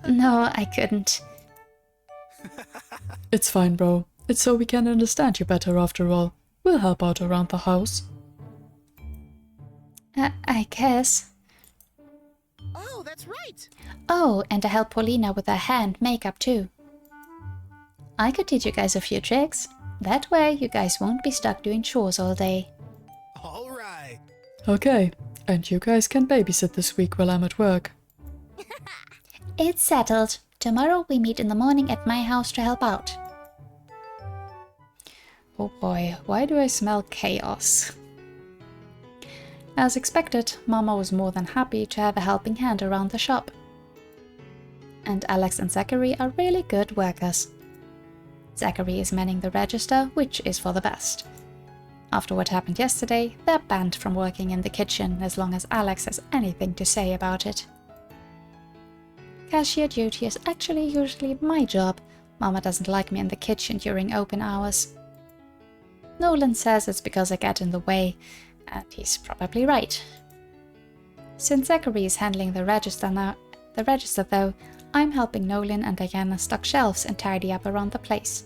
No, I couldn't. It's fine, bro. It's so we can understand you better after all. We'll help out around the house. I guess. Oh, that's right. Oh, and I help Paulina with her hair and makeup too. I could teach you guys a few tricks. That way, you guys won't be stuck doing chores all day. All right. Okay, and you guys can babysit this week while I'm at work. It's settled. Tomorrow we meet in the morning at my house to help out. Oh boy, why do I smell chaos? As expected, Mama was more than happy to have a helping hand around the shop. And Alex and Zachary are really good workers. Zachary is manning the register, which is for the best. After what happened yesterday, they're banned from working in the kitchen as long as Alex has anything to say about it. Cashier duty is actually usually my job. Mama doesn't like me in the kitchen during open hours. Nolan says it's because I get in the way, and he's probably right. Since Zachary is handling the register though, I'm helping Nolan and Diana stock shelves and tidy up around the place.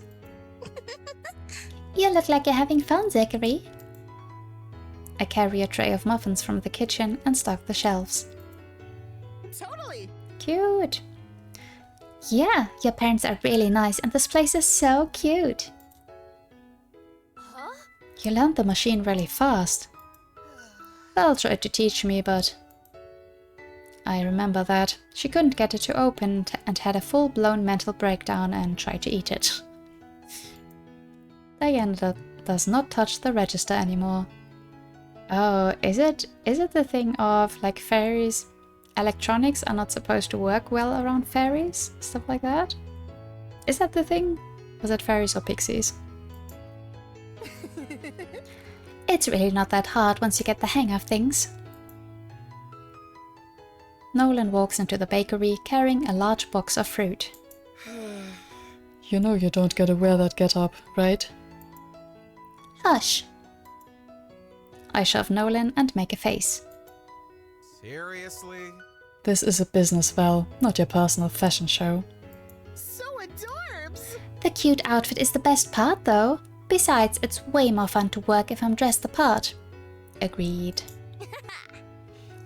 You look like you're having fun, Zachary. I carry a tray of muffins from the kitchen and stock the shelves. Totally. Cute! Yeah, your parents are really nice and this place is so cute. Huh? You learned the machine really fast. Belle tried to teach me, but I remember that. She couldn't get it to open and had a full-blown mental breakdown and tried to eat it. Diana does not touch the register anymore. Oh, is it the thing of like fairies? Electronics are not supposed to work well around fairies? Stuff like that? Is that the thing? Was it fairies or pixies? It's really not that hard once you get the hang of things. Nolan walks into the bakery carrying a large box of fruit. You know you don't gotta wear that get-up, right? Hush. I shove Nolan and make a face. Seriously? This is a business, Val, not your personal fashion show. So adorbs. The cute outfit is the best part though. Besides, it's way more fun to work if I'm dressed the part. Agreed.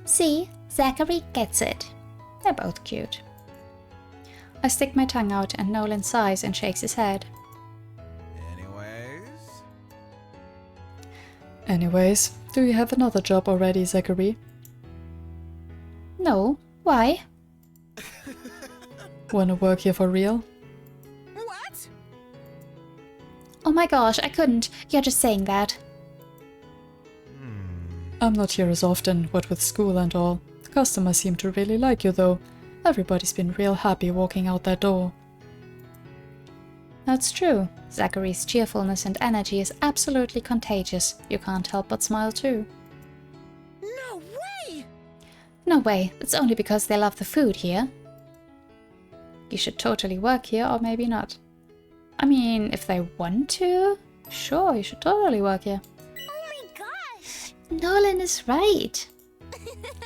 See, Zachary gets it. They're both cute. I stick my tongue out and Nolan sighs and shakes his head. Anyways, do you have another job already, Zachary? No, why? Wanna work here for real? What? Oh my gosh, I couldn't. You're just saying that. I'm not here as often, what with school and all. The customers seem to really like you though. Everybody's been real happy walking out that door. That's true. Zachary's cheerfulness and energy is absolutely contagious. You can't help but smile too. No way! No way, that's only because they love the food here. You should totally work here, or maybe not. I mean, if they want to, sure, you should totally work here. Oh my gosh! Nolan is right.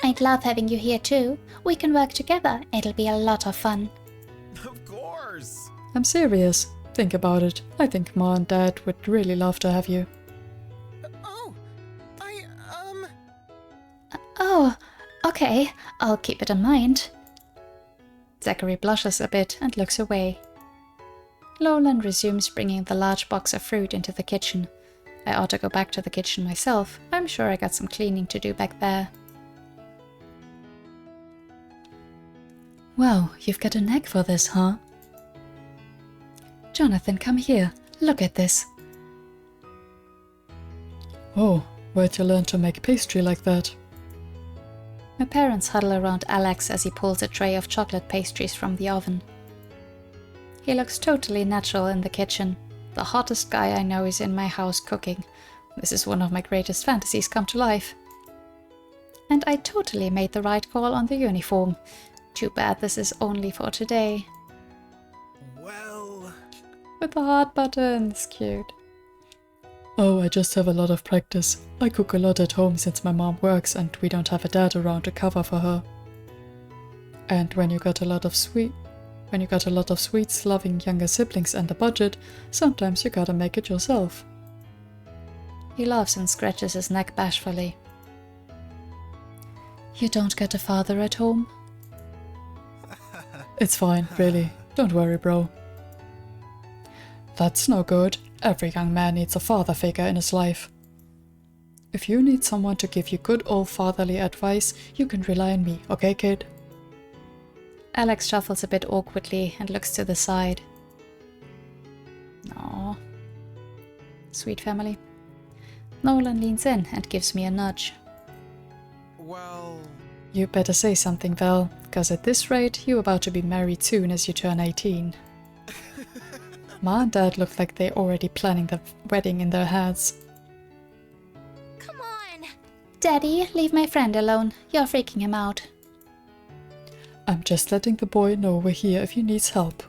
I'd love having you here too. We can work together. It'll be a lot of fun. Of course. I'm serious. Think about it. I think Ma and Dad would really love to have you. Oh, Oh, okay. I'll keep it in mind. Zachary blushes a bit and looks away. Nolan resumes bringing the large box of fruit into the kitchen. I ought to go back to the kitchen myself. I'm sure I got some cleaning to do back there. Wow, you've got a knack for this, huh? Jonathan, come here. Look at this. Oh, where'd you learn to make pastry like that? My parents huddle around Alex as he pulls a tray of chocolate pastries from the oven. He looks totally natural in the kitchen. The hottest guy I know is in my house cooking. This is one of my greatest fantasies come to life. And I totally made the right call on the uniform. Too bad this is only for today. Well, With the heart buttons, cute. Oh, I just have a lot of practice. I cook a lot at home since my mom works and we don't have a dad around to cover for her. And when you got a lot of sweets, loving younger siblings and a budget, sometimes you gotta make it yourself. He laughs and scratches his neck bashfully. You don't got a father at home? It's fine, really. Don't worry, bro. That's no good. Every young man needs a father figure in his life. If you need someone to give you good old fatherly advice, you can rely on me, okay, kid? Alex shuffles a bit awkwardly and looks to the side. Aww. Sweet family. Nolan leans in and gives me a nudge. Well, You better say something, Val, cause at this rate, you're about to be married soon as you turn 18. Ma and Dad look like they're already planning the wedding in their heads. Come on. Daddy, leave my friend alone. You're freaking him out. I'm just letting the boy know we're here if he needs help.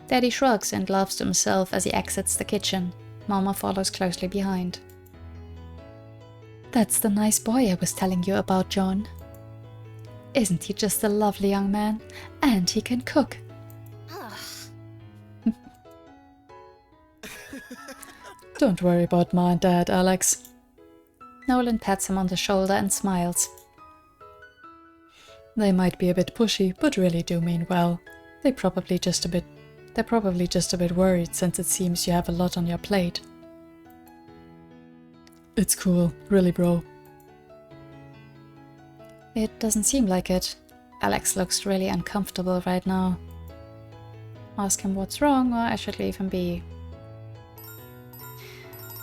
Daddy shrugs and laughs to himself as he exits the kitchen. Mama follows closely behind. That's the nice boy I was telling you about, John. Isn't he just a lovely young man? And he can cook. Ugh. Don't worry about Ma and Dad, Alex. Nolan pats him on the shoulder and smiles. They might be a bit pushy, but really do mean well. They're probably just a bit worried since it seems you have a lot on your plate. It's cool, really, bro. It doesn't seem like it. Alex looks really uncomfortable right now. Ask him what's wrong, or I should leave him be.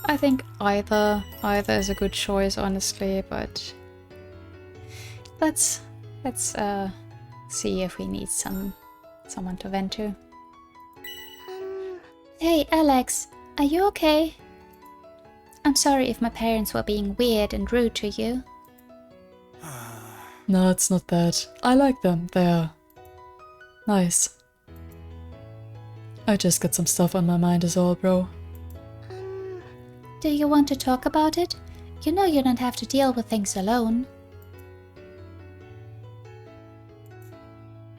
I think either is a good choice, honestly, but let's see if we need someone to vent to. Hey, Alex, are you okay? I'm sorry if my parents were being weird and rude to you. No, it's not that. I like them. They're nice. I just got some stuff on my mind is all, bro. Do you want to talk about it? You know you don't have to deal with things alone.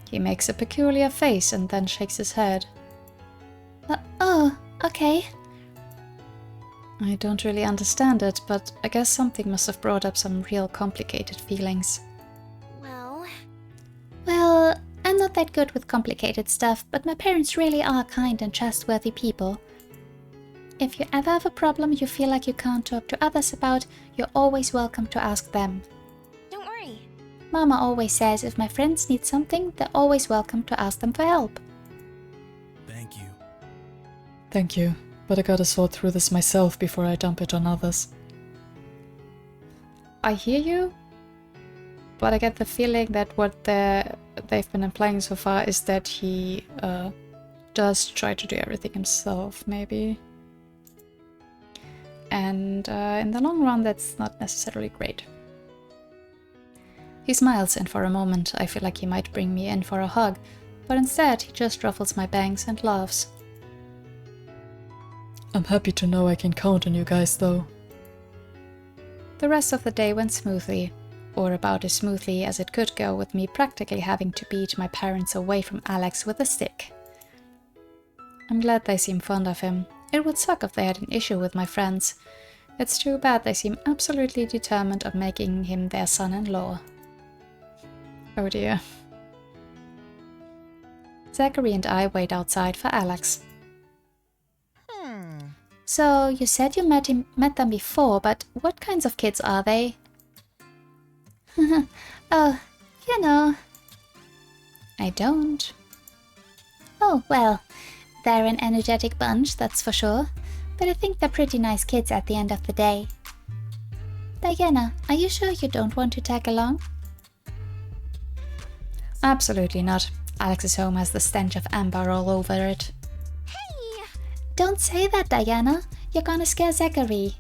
He makes a peculiar face and then shakes his head. Oh, okay. I don't really understand it, but I guess something must have brought up some real complicated feelings. Well, I'm not that good with complicated stuff, but my parents really are kind and trustworthy people. If you ever have a problem you feel like you can't talk to others about, you're always welcome to ask them. Don't worry. Mama always says if my friends need something, they're always welcome to ask them for help. thank you. Thank you, but I gotta sort through this myself before I dump it on others. I hear you, but I get the feeling that what they've been implying so far is that he does try to do everything himself, maybe. And in the long run, that's not necessarily great. He smiles, and for a moment I feel like he might bring me in for a hug, but instead he just ruffles my bangs and laughs. I'm happy to know I can count on you guys, though. The rest of the day went smoothly, or about as smoothly as it could go, with me practically having to beat my parents away from Alex with a stick. I'm glad they seem fond of him. It would suck if they had an issue with my friends. It's too bad they seem absolutely determined on making him their son-in-law. Oh dear. Zachary and I wait outside for Alex. So, you said you met them before, but what kinds of kids are they? Oh, you know. I don't. Oh, well, they're an energetic bunch, that's for sure. But I think they're pretty nice kids at the end of the day. Diana, are you sure you don't want to tag along? Absolutely not. Alex's home has the stench of amber all over it. Don't say that, Diana. You're gonna scare Zachary.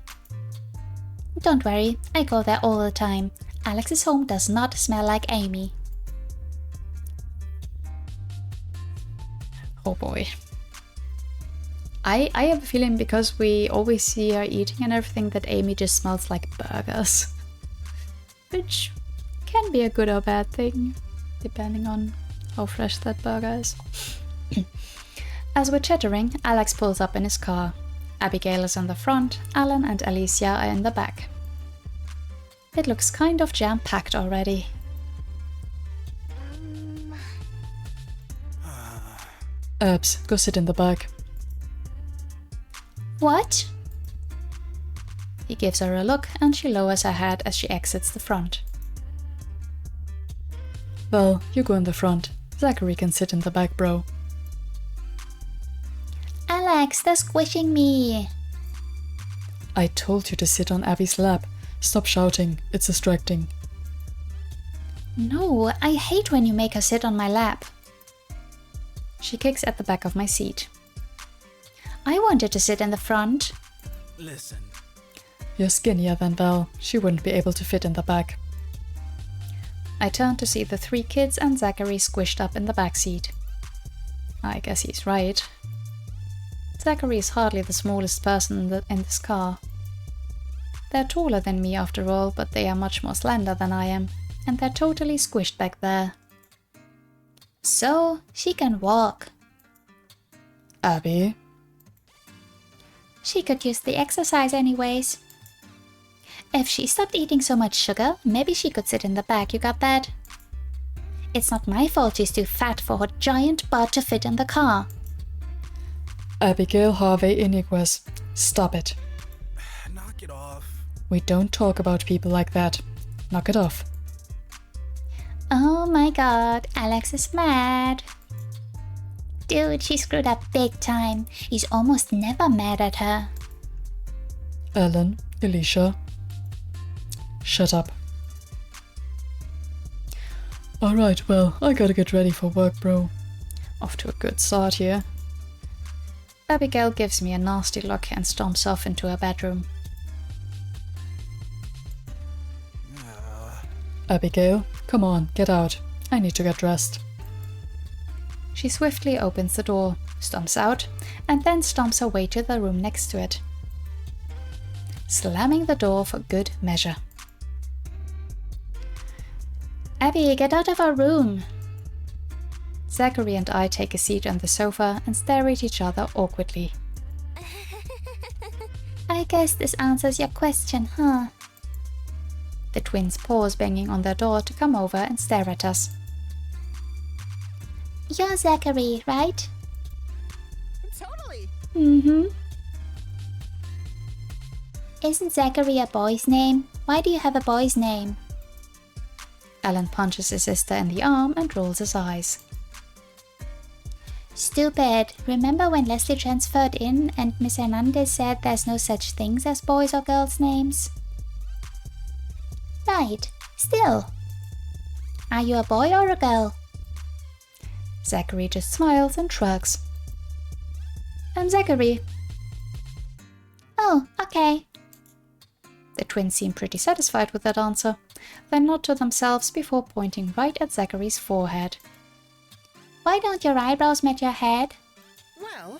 Don't worry, I go there all the time. Alex's home does not smell like Amy. Oh boy. I have a feeling because we always see her eating and everything that Amy just smells like burgers. Which can be a good or bad thing, depending on how fresh that burger is. As we're chattering, Alex pulls up in his car. Abigail is in the front, Alan and Alicia are in the back. It looks kind of jam-packed already. Abs, go sit in the back. What? He gives her a look and she lowers her head as she exits the front. Well, you go in the front. Zachary can sit in the back, bro. Alex, they're squishing me. I told you to sit on Abby's lap. Stop shouting, it's distracting. No, I hate when you make her sit on my lap. She kicks at the back of my seat. I wanted to sit in the front. Listen. You're skinnier than Val. She wouldn't be able to fit in the back. I turn to see the 3 kids and Zachary squished up in the back seat. I guess he's right. Zachary is hardly the smallest person in this car. They're taller than me after all, but they are much more slender than I am, and they're totally squished back there. So, she can walk. Abby? She could use the exercise anyways. If she stopped eating so much sugar, maybe she could sit in the back, you got that? It's not my fault she's too fat for her giant butt to fit in the car. Abigail Harvey Iniguez. Stop it. Knock it off. We don't talk about people like that. Knock it off. Oh my god, Alex is mad. Dude, she screwed up big time. He's almost never mad at her. Ellen, Alicia. Shut up. Alright, well, I gotta get ready for work, bro. Off to a good start here. Abigail gives me a nasty look and stomps off into her bedroom. Abigail, come on, get out. I need to get dressed. She swiftly opens the door, stomps out, and then stomps her way to the room next to it, slamming the door for good measure. Abby, get out of our room. Zachary and I take a seat on the sofa and stare at each other awkwardly. I guess this answers your question, huh? The twins pause banging on their door to come over and stare at us. You're Zachary, right? Totally. Mm-hmm. Isn't Zachary a boy's name? Why do you have a boy's name? Alan punches his sister in the arm and rolls his eyes. Stupid. Remember when Leslie transferred in and Miss Hernandez said there's no such things as boys' or girls' names? Right. Still. Are you a boy or a girl? Zachary just smiles and shrugs. I'm Zachary. Oh, okay. The twins seem pretty satisfied with that answer. They nod to themselves before pointing right at Zachary's forehead. Why don't your eyebrows match your head? Well,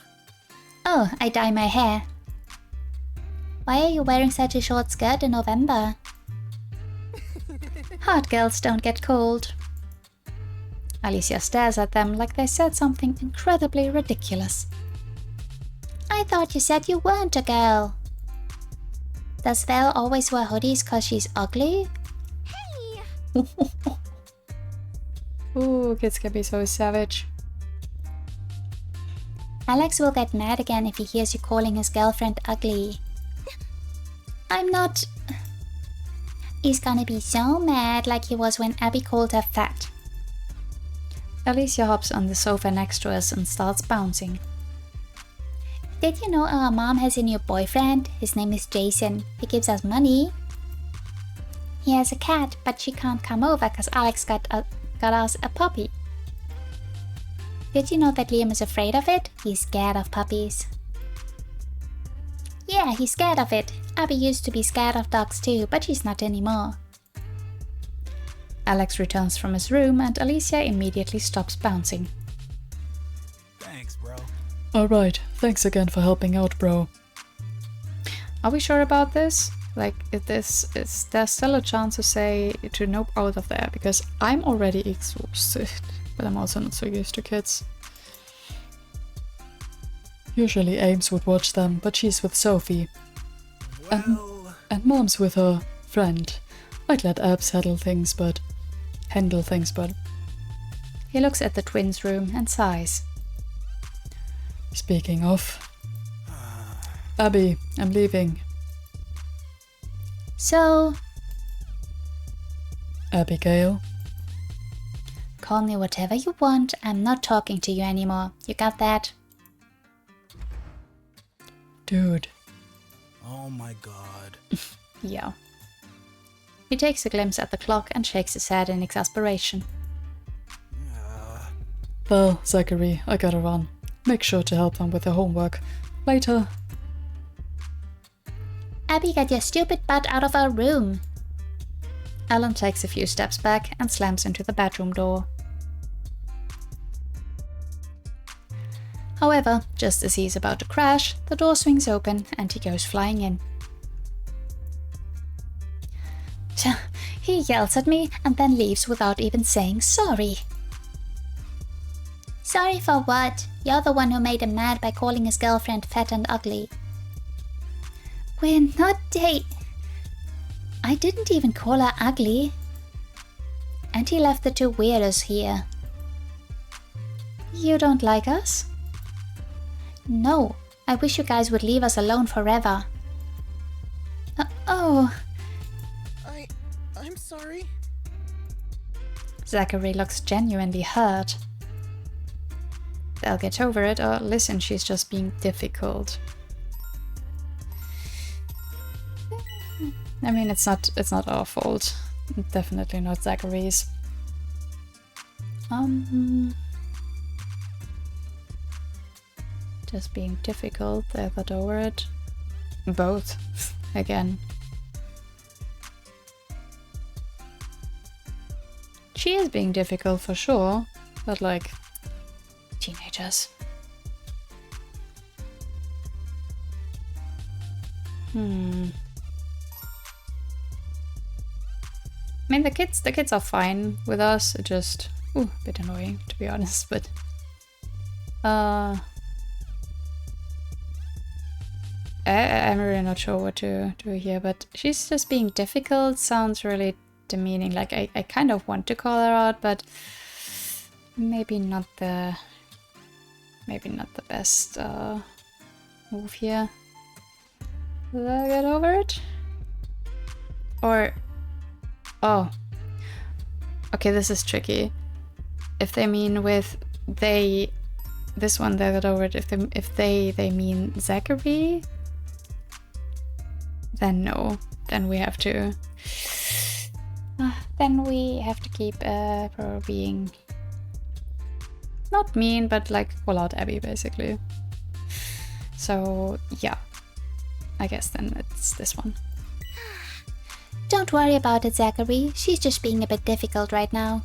Oh, I dye my hair. Why are you wearing such a short skirt in November? Hot girls don't get cold. Alicia stares at them like they said something incredibly ridiculous. I thought you said you weren't a girl. Does Val always wear hoodies cause she's ugly? hey! Ooh, kids can be so savage. Alex will get mad again if he hears you calling his girlfriend ugly. I'm not... He's gonna be so mad like he was when Abby called her fat. Alicia hops on the sofa next to us and starts bouncing. Did you know our mom has a new boyfriend? His name is Jason. He gives us money. He has a cat, but she can't come over because Alex got us a puppy. Did you know that Liam is afraid of it? He's scared of puppies. Yeah, he's scared of it. Abby used to be scared of dogs too, but she's not anymore. Alex returns from his room and Alicia immediately stops bouncing. Thanks, bro. Alright, thanks again for helping out, bro. Are we sure about this? Like, is there still a chance to say to nope out of there? Because I'm already exhausted, but I'm also not so used to kids. Usually Ames would watch them, but she's with Sophie. Well, And Mom's with her friend. I'd let Abs handle things, but... He looks at the twins' room and sighs. Speaking of... Abby, I'm leaving. So, Abigail? call me whatever you want. I'm not talking to you anymore. You got that? Dude. Oh my god. Yeah. He takes a glimpse at the clock and shakes his head in exasperation. Well, Zachary, I gotta run. Make sure to help them with their homework. Later. Abby, get your stupid butt out of our room. Alan takes a few steps back and slams into the bedroom door. However, just as he's about to crash, the door swings open and he goes flying in. He yells at me and then leaves without even saying sorry. Sorry for what? You're the one who made him mad by calling his girlfriend fat and ugly. We're not I didn't even call her ugly. And he left the two weirdos here. You don't like us? No, I wish you guys would leave us alone forever. Oh. I'm sorry. Zachary looks genuinely hurt. They'll get over it, or listen, she's just being difficult. I mean, it's not our fault. Definitely not Zachary's. Just being difficult, they'll get over it. Both, again. She is being difficult for sure, but like, teenagers. I mean, the kids are fine with us. It just, a bit annoying to be honest. But I'm really not sure what to do here. But she's just being difficult. Sounds really demeaning. Like I kind of want to call her out, but maybe not the best move here. Will I get over it? Or oh, okay, this is tricky. If they mean with they, this one they got over it. If they mean Zachary, then no. Then we have to. Then we have to keep her being not mean, but like call out Abby basically. So yeah, I guess then it's this one. Don't worry about it, Zachary. She's just being a bit difficult right now.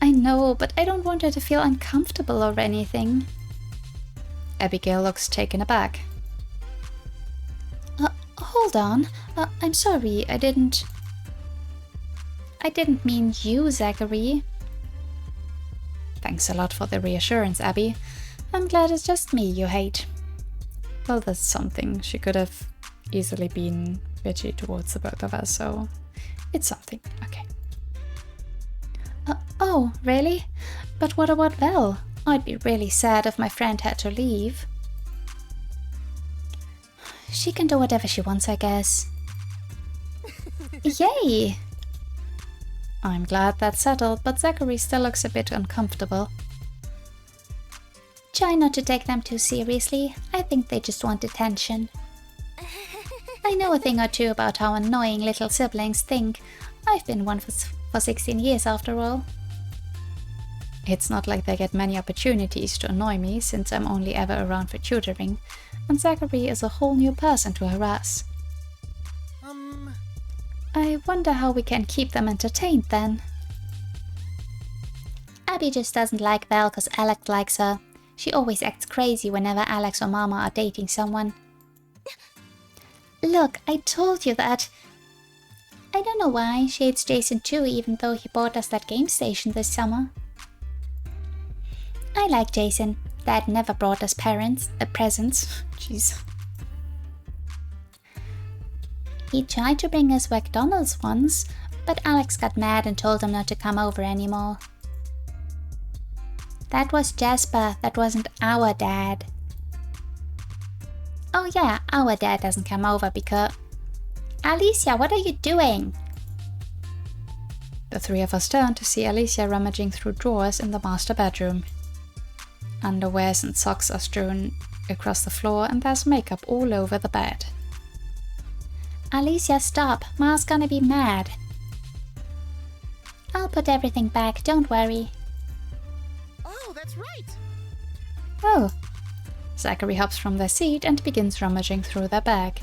I know, but I don't want her to feel uncomfortable or anything. Abigail looks taken aback. Hold on. I'm sorry, I didn't mean you, Zachary. Thanks a lot for the reassurance, Abby. I'm glad it's just me you hate. Well, that's something. She could have easily been bitchy towards the both of us, so it's something. Okay. Oh, really? But what about Vel? I'd be really sad if my friend had to leave. She can do whatever she wants, I guess. Yay! I'm glad that's settled, but Zachary still looks a bit uncomfortable. Try not to take them too seriously. I think they just want attention. I know a thing or two about how annoying little siblings think. I've been one for 16 years after all. It's not like they get many opportunities to annoy me, since I'm only ever around for tutoring, and Zachary is a whole new person to harass. I wonder how we can keep them entertained then. Abby just doesn't like Vel because Alex likes her. She always acts crazy whenever Alex or Mama are dating someone. Look, I told you that. I don't know why she hates Jason too, even though he bought us that game station this summer. I like Jason. Dad never brought us presents. Jeez. He tried to bring us McDonald's once, but Alex got mad and told him not to come over anymore. That was Jasper, that wasn't our dad. Oh yeah, our dad doesn't come over because... Alicia, what are you doing? The three of us turn to see Alicia rummaging through drawers in the master bedroom. Underwears and socks are strewn across the floor and there's makeup all over the bed. Alicia, stop. Ma's gonna be mad. I'll put everything back, don't worry. Oh, that's right. Oh. Zachary hops from their seat and begins rummaging through their bag.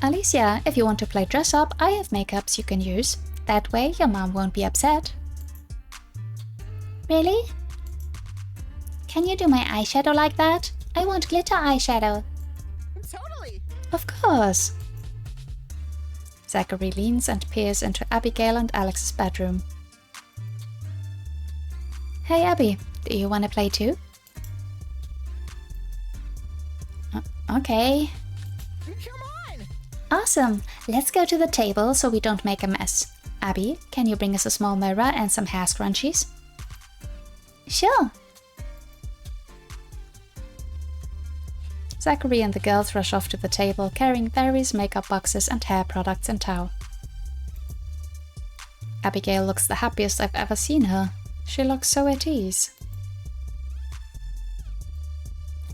Alicia, if you want to play dress up, I have makeups you can use. That way your mom won't be upset. Really? Can you do my eyeshadow like that? I want glitter eyeshadow. Totally. Of course. Zachary leans and peers into Abigail and Alex's bedroom. Hey Abby, do you want to play too? Okay. Come on. Awesome. Let's go to the table so we don't make a mess. Abby, can you bring us a small mirror and some hair scrunchies? Sure. Zachary and the girls rush off to the table carrying various makeup boxes and hair products in tow. Abigail looks the happiest I've ever seen her. She looks so at ease.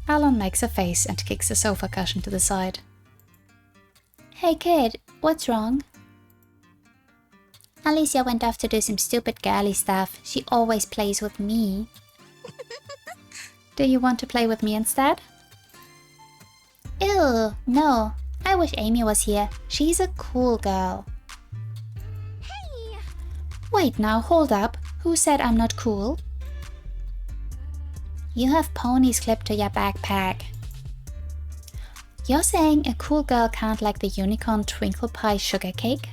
Alan makes a face and kicks the sofa cushion to the side. Hey kid, what's wrong? Alicia went off to do some stupid girly stuff. She always plays with me. Do you want to play with me instead? Ew, no. I wish Amy was here. She's a cool girl. Hey. Wait now, hold up. Who said I'm not cool? You have ponies clipped to your backpack. You're saying a cool girl can't like the unicorn twinkle pie sugar cake?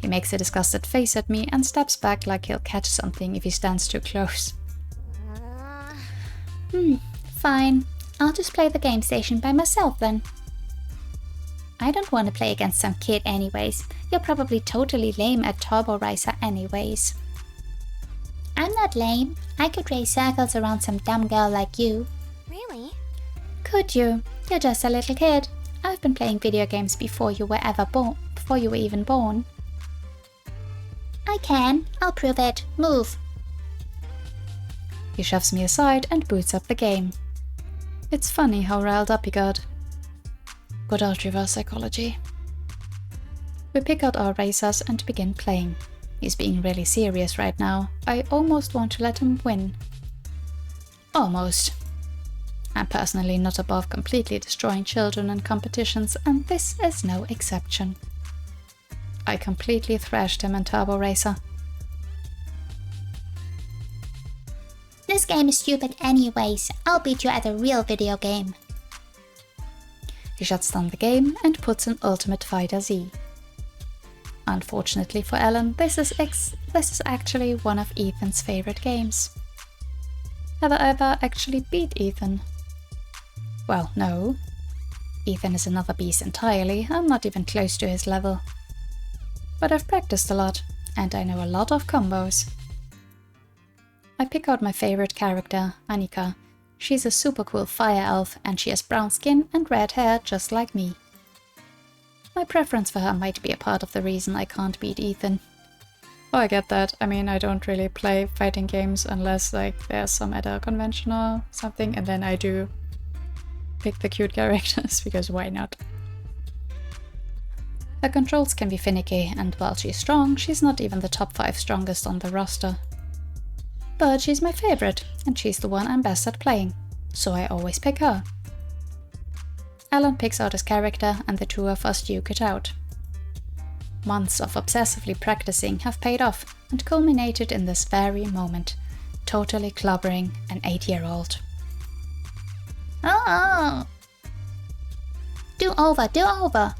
He makes a disgusted face at me and steps back like he'll catch something if he stands too close. Fine. I'll just play the game station by myself then. I don't want to play against some kid anyways. You're probably totally lame at Turbo Racer anyways. I'm not lame. I could race circles around some dumb girl like you. Really? Could you? You're just a little kid. I've been playing video games before you were even born. I can. I'll prove it. Move. He shoves me aside and boots up the game. It's funny how riled up he got. Good old reverse psychology. We pick out our racers and begin playing. He's being really serious right now. I almost want to let him win. Almost. I'm personally not above completely destroying children in competitions, and this is no exception. I completely thrashed him in Turbo Racer. This game is stupid anyways. I'll beat you at a real video game. He shuts down the game and puts in Ultimate Fighter Z. Unfortunately for Ellen, this is actually one of Ethan's favorite games. Have I ever actually beat Ethan? Well, no. Ethan is another beast entirely. I'm not even close to his level. But I've practiced a lot, and I know a lot of combos. I pick out my favorite character, Annika. She's a super cool fire elf, and she has brown skin and red hair just like me. My preference for her might be a part of the reason I can't beat Ethan. Oh, I get that. I mean, I don't really play fighting games unless like there's some at a convention or something, and then I do pick the cute characters, because why not? Her controls can be finicky, and while she's strong, she's not even the top 5 strongest on the roster. But she's my favorite, and she's the one I'm best at playing, so I always pick her. Alan picks out his character, and the two of us duke it out. Months of obsessively practicing have paid off and culminated in this very moment, totally clobbering an 8-year-old. Oh! Do over, do over!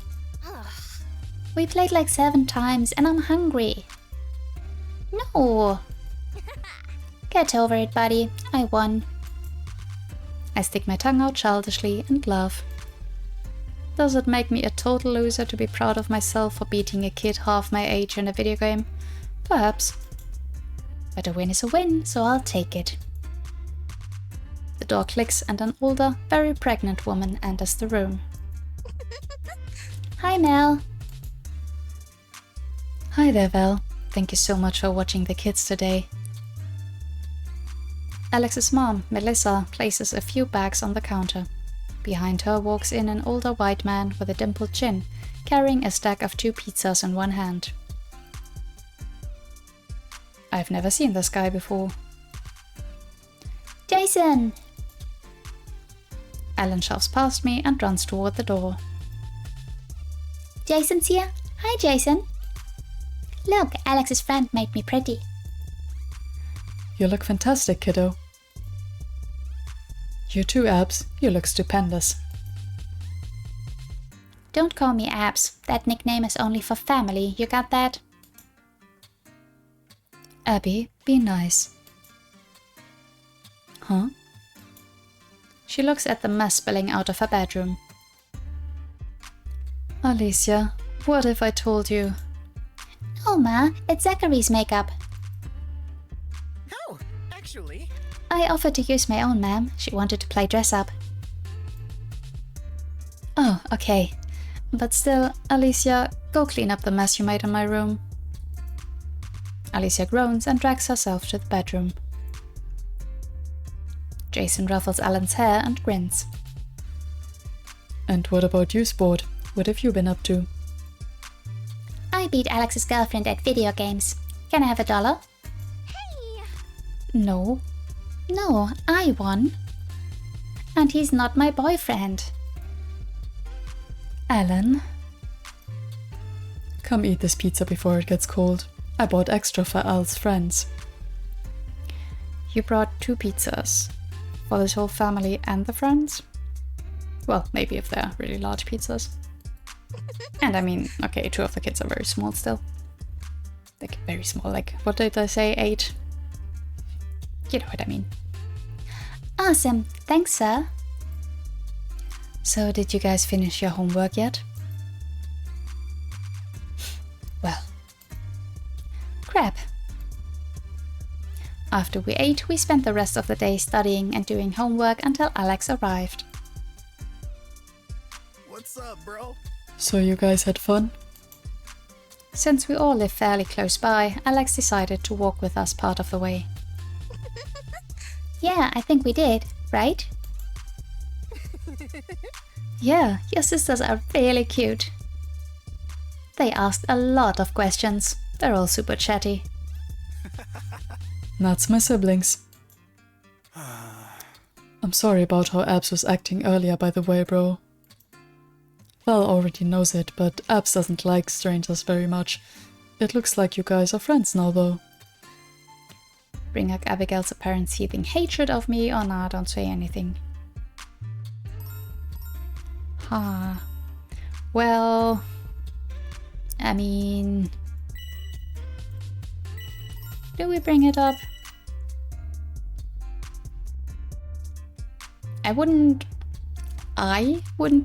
We played like 7 times and I'm hungry. No! Get over it, buddy. I won. I stick my tongue out childishly and laugh. Does it make me a total loser to be proud of myself for beating a kid half my age in a video game? Perhaps. But a win is a win, so I'll take it. The door clicks and an older, very pregnant woman enters the room. Hi, Mel. Hi there, Val. Thank you so much for watching the kids today. Alex's mom, Melissa, places a few bags on the counter. Behind her walks in an older white man with a dimpled chin, carrying a stack of 2 pizzas in one hand. I've never seen this guy before. Jason! Alan shoves past me and runs toward the door. Jason's here. Hi, Jason. Look, Alex's friend made me pretty. You look fantastic, kiddo. You too, Abs. You look stupendous. Don't call me Abs. That nickname is only for family. You got that? Abby, be nice. Huh? She looks at the mess spilling out of her bedroom. Alicia, what if I told you? Oh, Ma, it's Zachary's makeup. Oh, actually. I offered to use my own, ma'am. She wanted to play dress up. Oh, okay. But still, Alicia, go clean up the mess you made in my room. Alicia groans and drags herself to the bedroom. Jason ruffles Alan's hair and grins. And what about you, Sport? What have you been up to? I beat Alex's girlfriend at video games. Can I have $1? Hey! No. No, I won. And he's not my boyfriend. Alan? Come eat this pizza before it gets cold. I bought extra for Al's friends. You brought 2 pizzas. For this whole family and the friends? Well, maybe if they're really large pizzas. And I mean, okay, 2 of the kids are very small still. Like, very small, like, what did I say, 8? You know what I mean. Awesome. Thanks, sir. So, did you guys finish your homework yet? Well. Crap. After we ate, we spent the rest of the day studying and doing homework until Alex arrived. What's up, bro? So you guys had fun? Since we all live fairly close by, Alex decided to walk with us part of the way. Yeah, I think we did, right? Yeah, your sisters are really cute. They asked a lot of questions. They're all super chatty. That's my siblings. I'm sorry about how Abs was acting earlier, by the way, bro. Val already knows it, but Abs doesn't like strangers very much. It looks like you guys are friends now, though. Bring up Abigail's apparent seething hatred of me, or nah, don't say anything. Well, I mean, do we bring it up? I wouldn't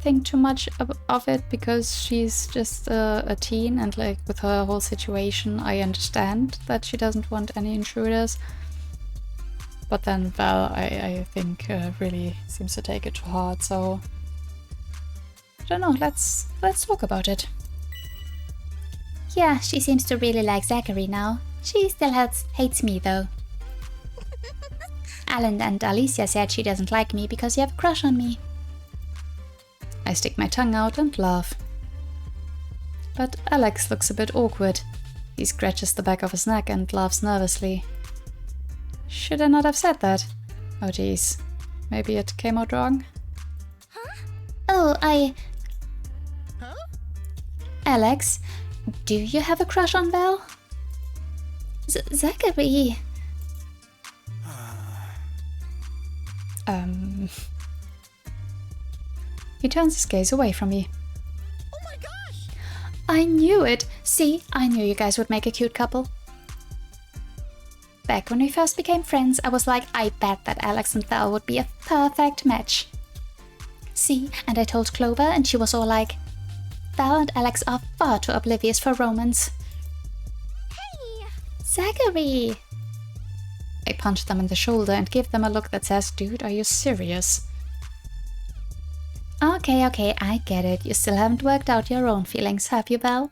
think too much of it because she's just a teen, and like with her whole situation, I understand that she doesn't want any intruders. But then Val, I think, really seems to take it to heart, so I don't know, let's talk about it. Yeah, she seems to really like Zachary now. She still hates me, though. Alan and Alicia said she doesn't like me because you have a crush on me. I stick my tongue out and laugh. But Alex looks a bit awkward. He scratches the back of his neck and laughs nervously. Should I not have said that? Oh geez, maybe it came out wrong? Oh, Huh? Alex, do you have a crush on Val? Zachary. He turns his gaze away from me. Oh my gosh! I knew it. See, I knew you guys would make a cute couple. Back when we first became friends, I was like, I bet that Alex and Val would be a perfect match. See, and I told Clover, and she was all like, Val and Alex are far too oblivious for romance. Hey! Zachary! I punch them in the shoulder and give them a look that says, dude, are you serious? Okay, I get it. You still haven't worked out your own feelings, have you, Val?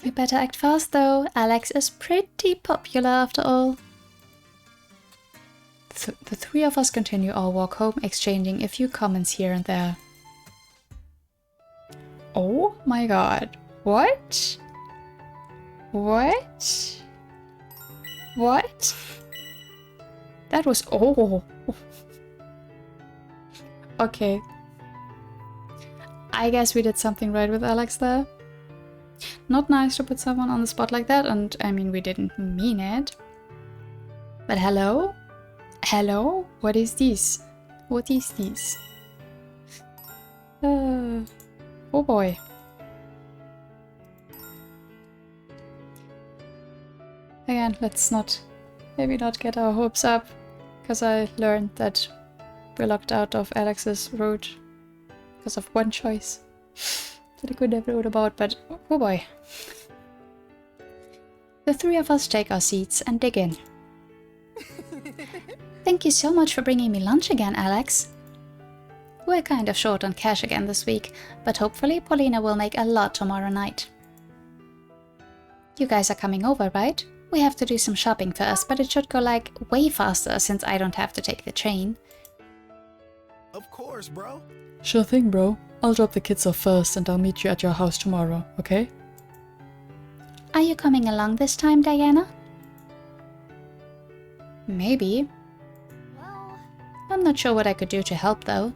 You better act fast though. Alex is pretty popular after all. The three of us continue our walk home, exchanging a few comments here and there. Oh my god. What? What? What? That was... Oh. Okay. I guess we did something right with Alex there. Not nice to put someone on the spot like that, and I mean, we didn't mean it. But hello? Hello? What is this? What is this? Oh boy. Again, let's maybe not get our hopes up, because I learned that we're locked out of Alex's route because of one choice that I could never wrote about, but oh boy. The three of us take our seats and dig in. Thank you so much for bringing me lunch again, Alex. We're kind of short on cash again this week, but hopefully Paulina will make a lot tomorrow night. You guys are coming over, right? We have to do some shopping first, but it should go like way faster since I don't have to take the train. Of course, bro. Sure thing, bro. I'll drop the kids off first and I'll meet you at your house tomorrow, okay? Are you coming along this time, Diana? Maybe. Well, I'm not sure what I could do to help, though.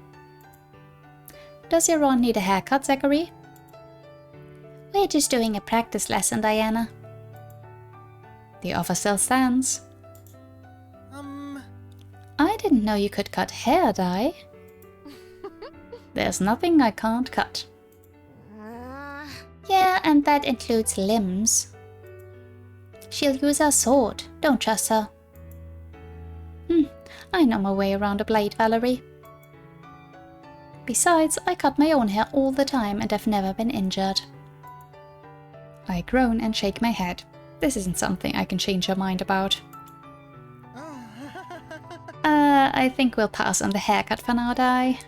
Does your Ron need a haircut, Zachary? We're just doing a practice lesson, Diana. The offer still stands. I didn't know you could cut hair, Di. There's nothing I can't cut. Yeah, and that includes limbs. She'll use her sword. Don't trust her. I know my way around a blade, Valerie. Besides, I cut my own hair all the time and I've never been injured. I groan and shake my head. This isn't something I can change her mind about. I think we'll pass on the haircut for now, Di.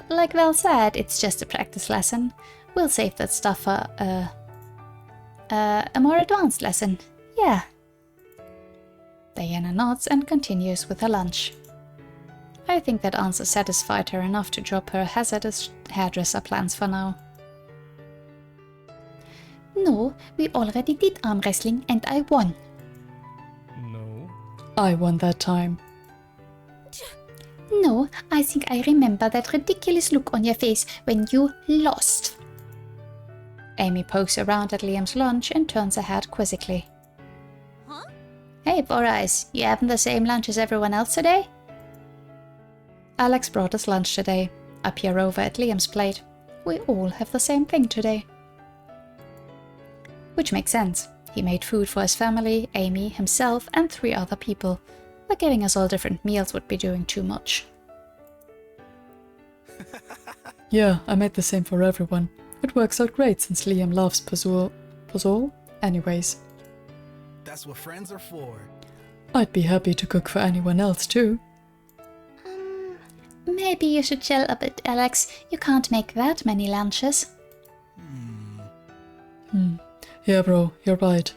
Like Val said, it's just a practice lesson. We'll save that stuff for, a more advanced lesson. Yeah. Diana nods and continues with her lunch. I think that answer satisfied her enough to drop her hazardous hairdresser plans for now. No, we already did arm wrestling and I won. No. I won that time. No, I think I remember that ridiculous look on your face when you lost. Amy pokes around at Liam's lunch and turns her head quizzically. huh? Hey, Four Eyes, you having the same lunch as everyone else today? Alex brought us lunch today. I peer over at Liam's plate. We all have the same thing today. Which makes sense. He made food for his family, Amy, himself, and 3 other people. But giving us all different meals would be doing too much. Yeah, I made the same for everyone. It works out great since Liam loves Pazul. Pazul? Anyways, That's what friends are for. I'd be happy to cook for anyone else too. Maybe you should chill a bit, Alex. You can't make that many lunches. Yeah, bro, you're right.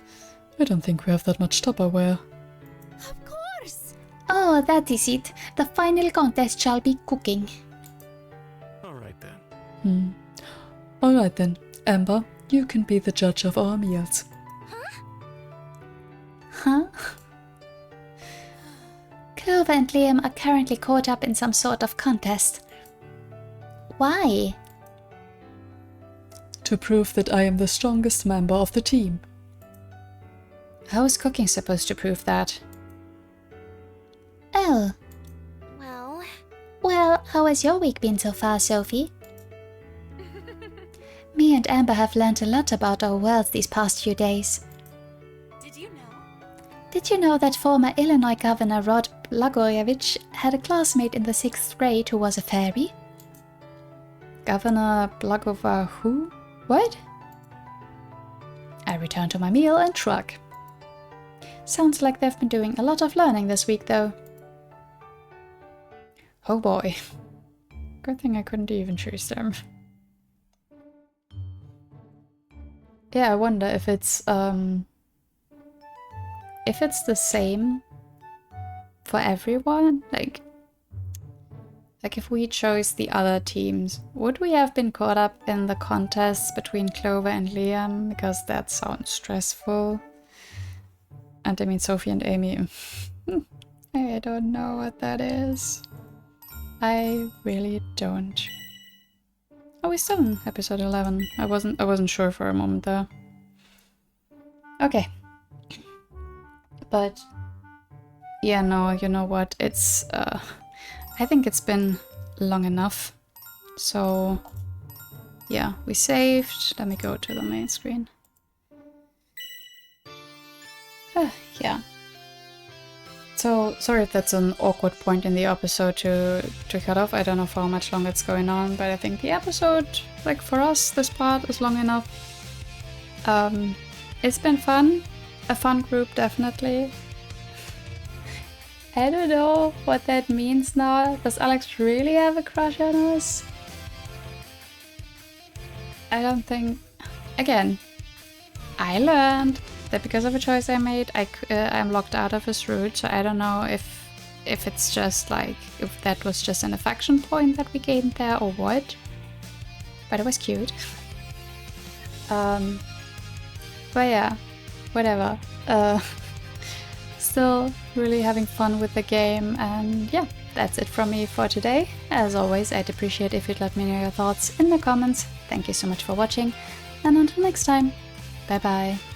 I don't think we have that much Tupperware. Of course. Oh, that is it. The final contest shall be cooking. All right then. Alright then, Amber, you can be the judge of our meals. Huh? Clover and Liam are currently caught up in some sort of contest. Why? To prove that I am the strongest member of the team. How is cooking supposed to prove that? Oh, Well, well, how has your week been so far, Sophie? Me and Amber have learned a lot about our worlds these past few days. did you know? Did you know that former Illinois Governor Rod Blagojevich had a classmate in the 6th grade who was a fairy? Governor Blagova who? What? I return to my meal and shrug. Sounds like they've been doing a lot of learning this week, though. Oh boy. Good thing I couldn't even choose them. Yeah, I wonder if it's the same for everyone? Like if we chose the other teams, would we have been caught up in the contests between Clover and Liam? Because that sounds stressful. And I mean, Sophie and Amy. I don't know what that is. I really don't. Oh, we're still in episode 11. I wasn't sure for a moment there. Okay. But yeah, no, you know what? It's I think it's been long enough. So yeah, we saved. Let me go to the main screen. Yeah. So sorry if that's an awkward point in the episode to cut off. I don't know for how much longer it's going on, but I think the episode, like for us, this part is long enough. It's been fun. A fun group, definitely. I don't know what that means now. Does Alex really have a crush on us? I don't think... Again, I learned that because of a choice I made, I'm locked out of his route, so I don't know if it's just like... if that was just an affection point that we gained there or what. But it was cute. But yeah, whatever. Still really having fun with the game, and yeah, that's it from me for today. As always, I'd appreciate if you'd let me know your thoughts in the comments. Thank you so much for watching, and until next time, bye bye.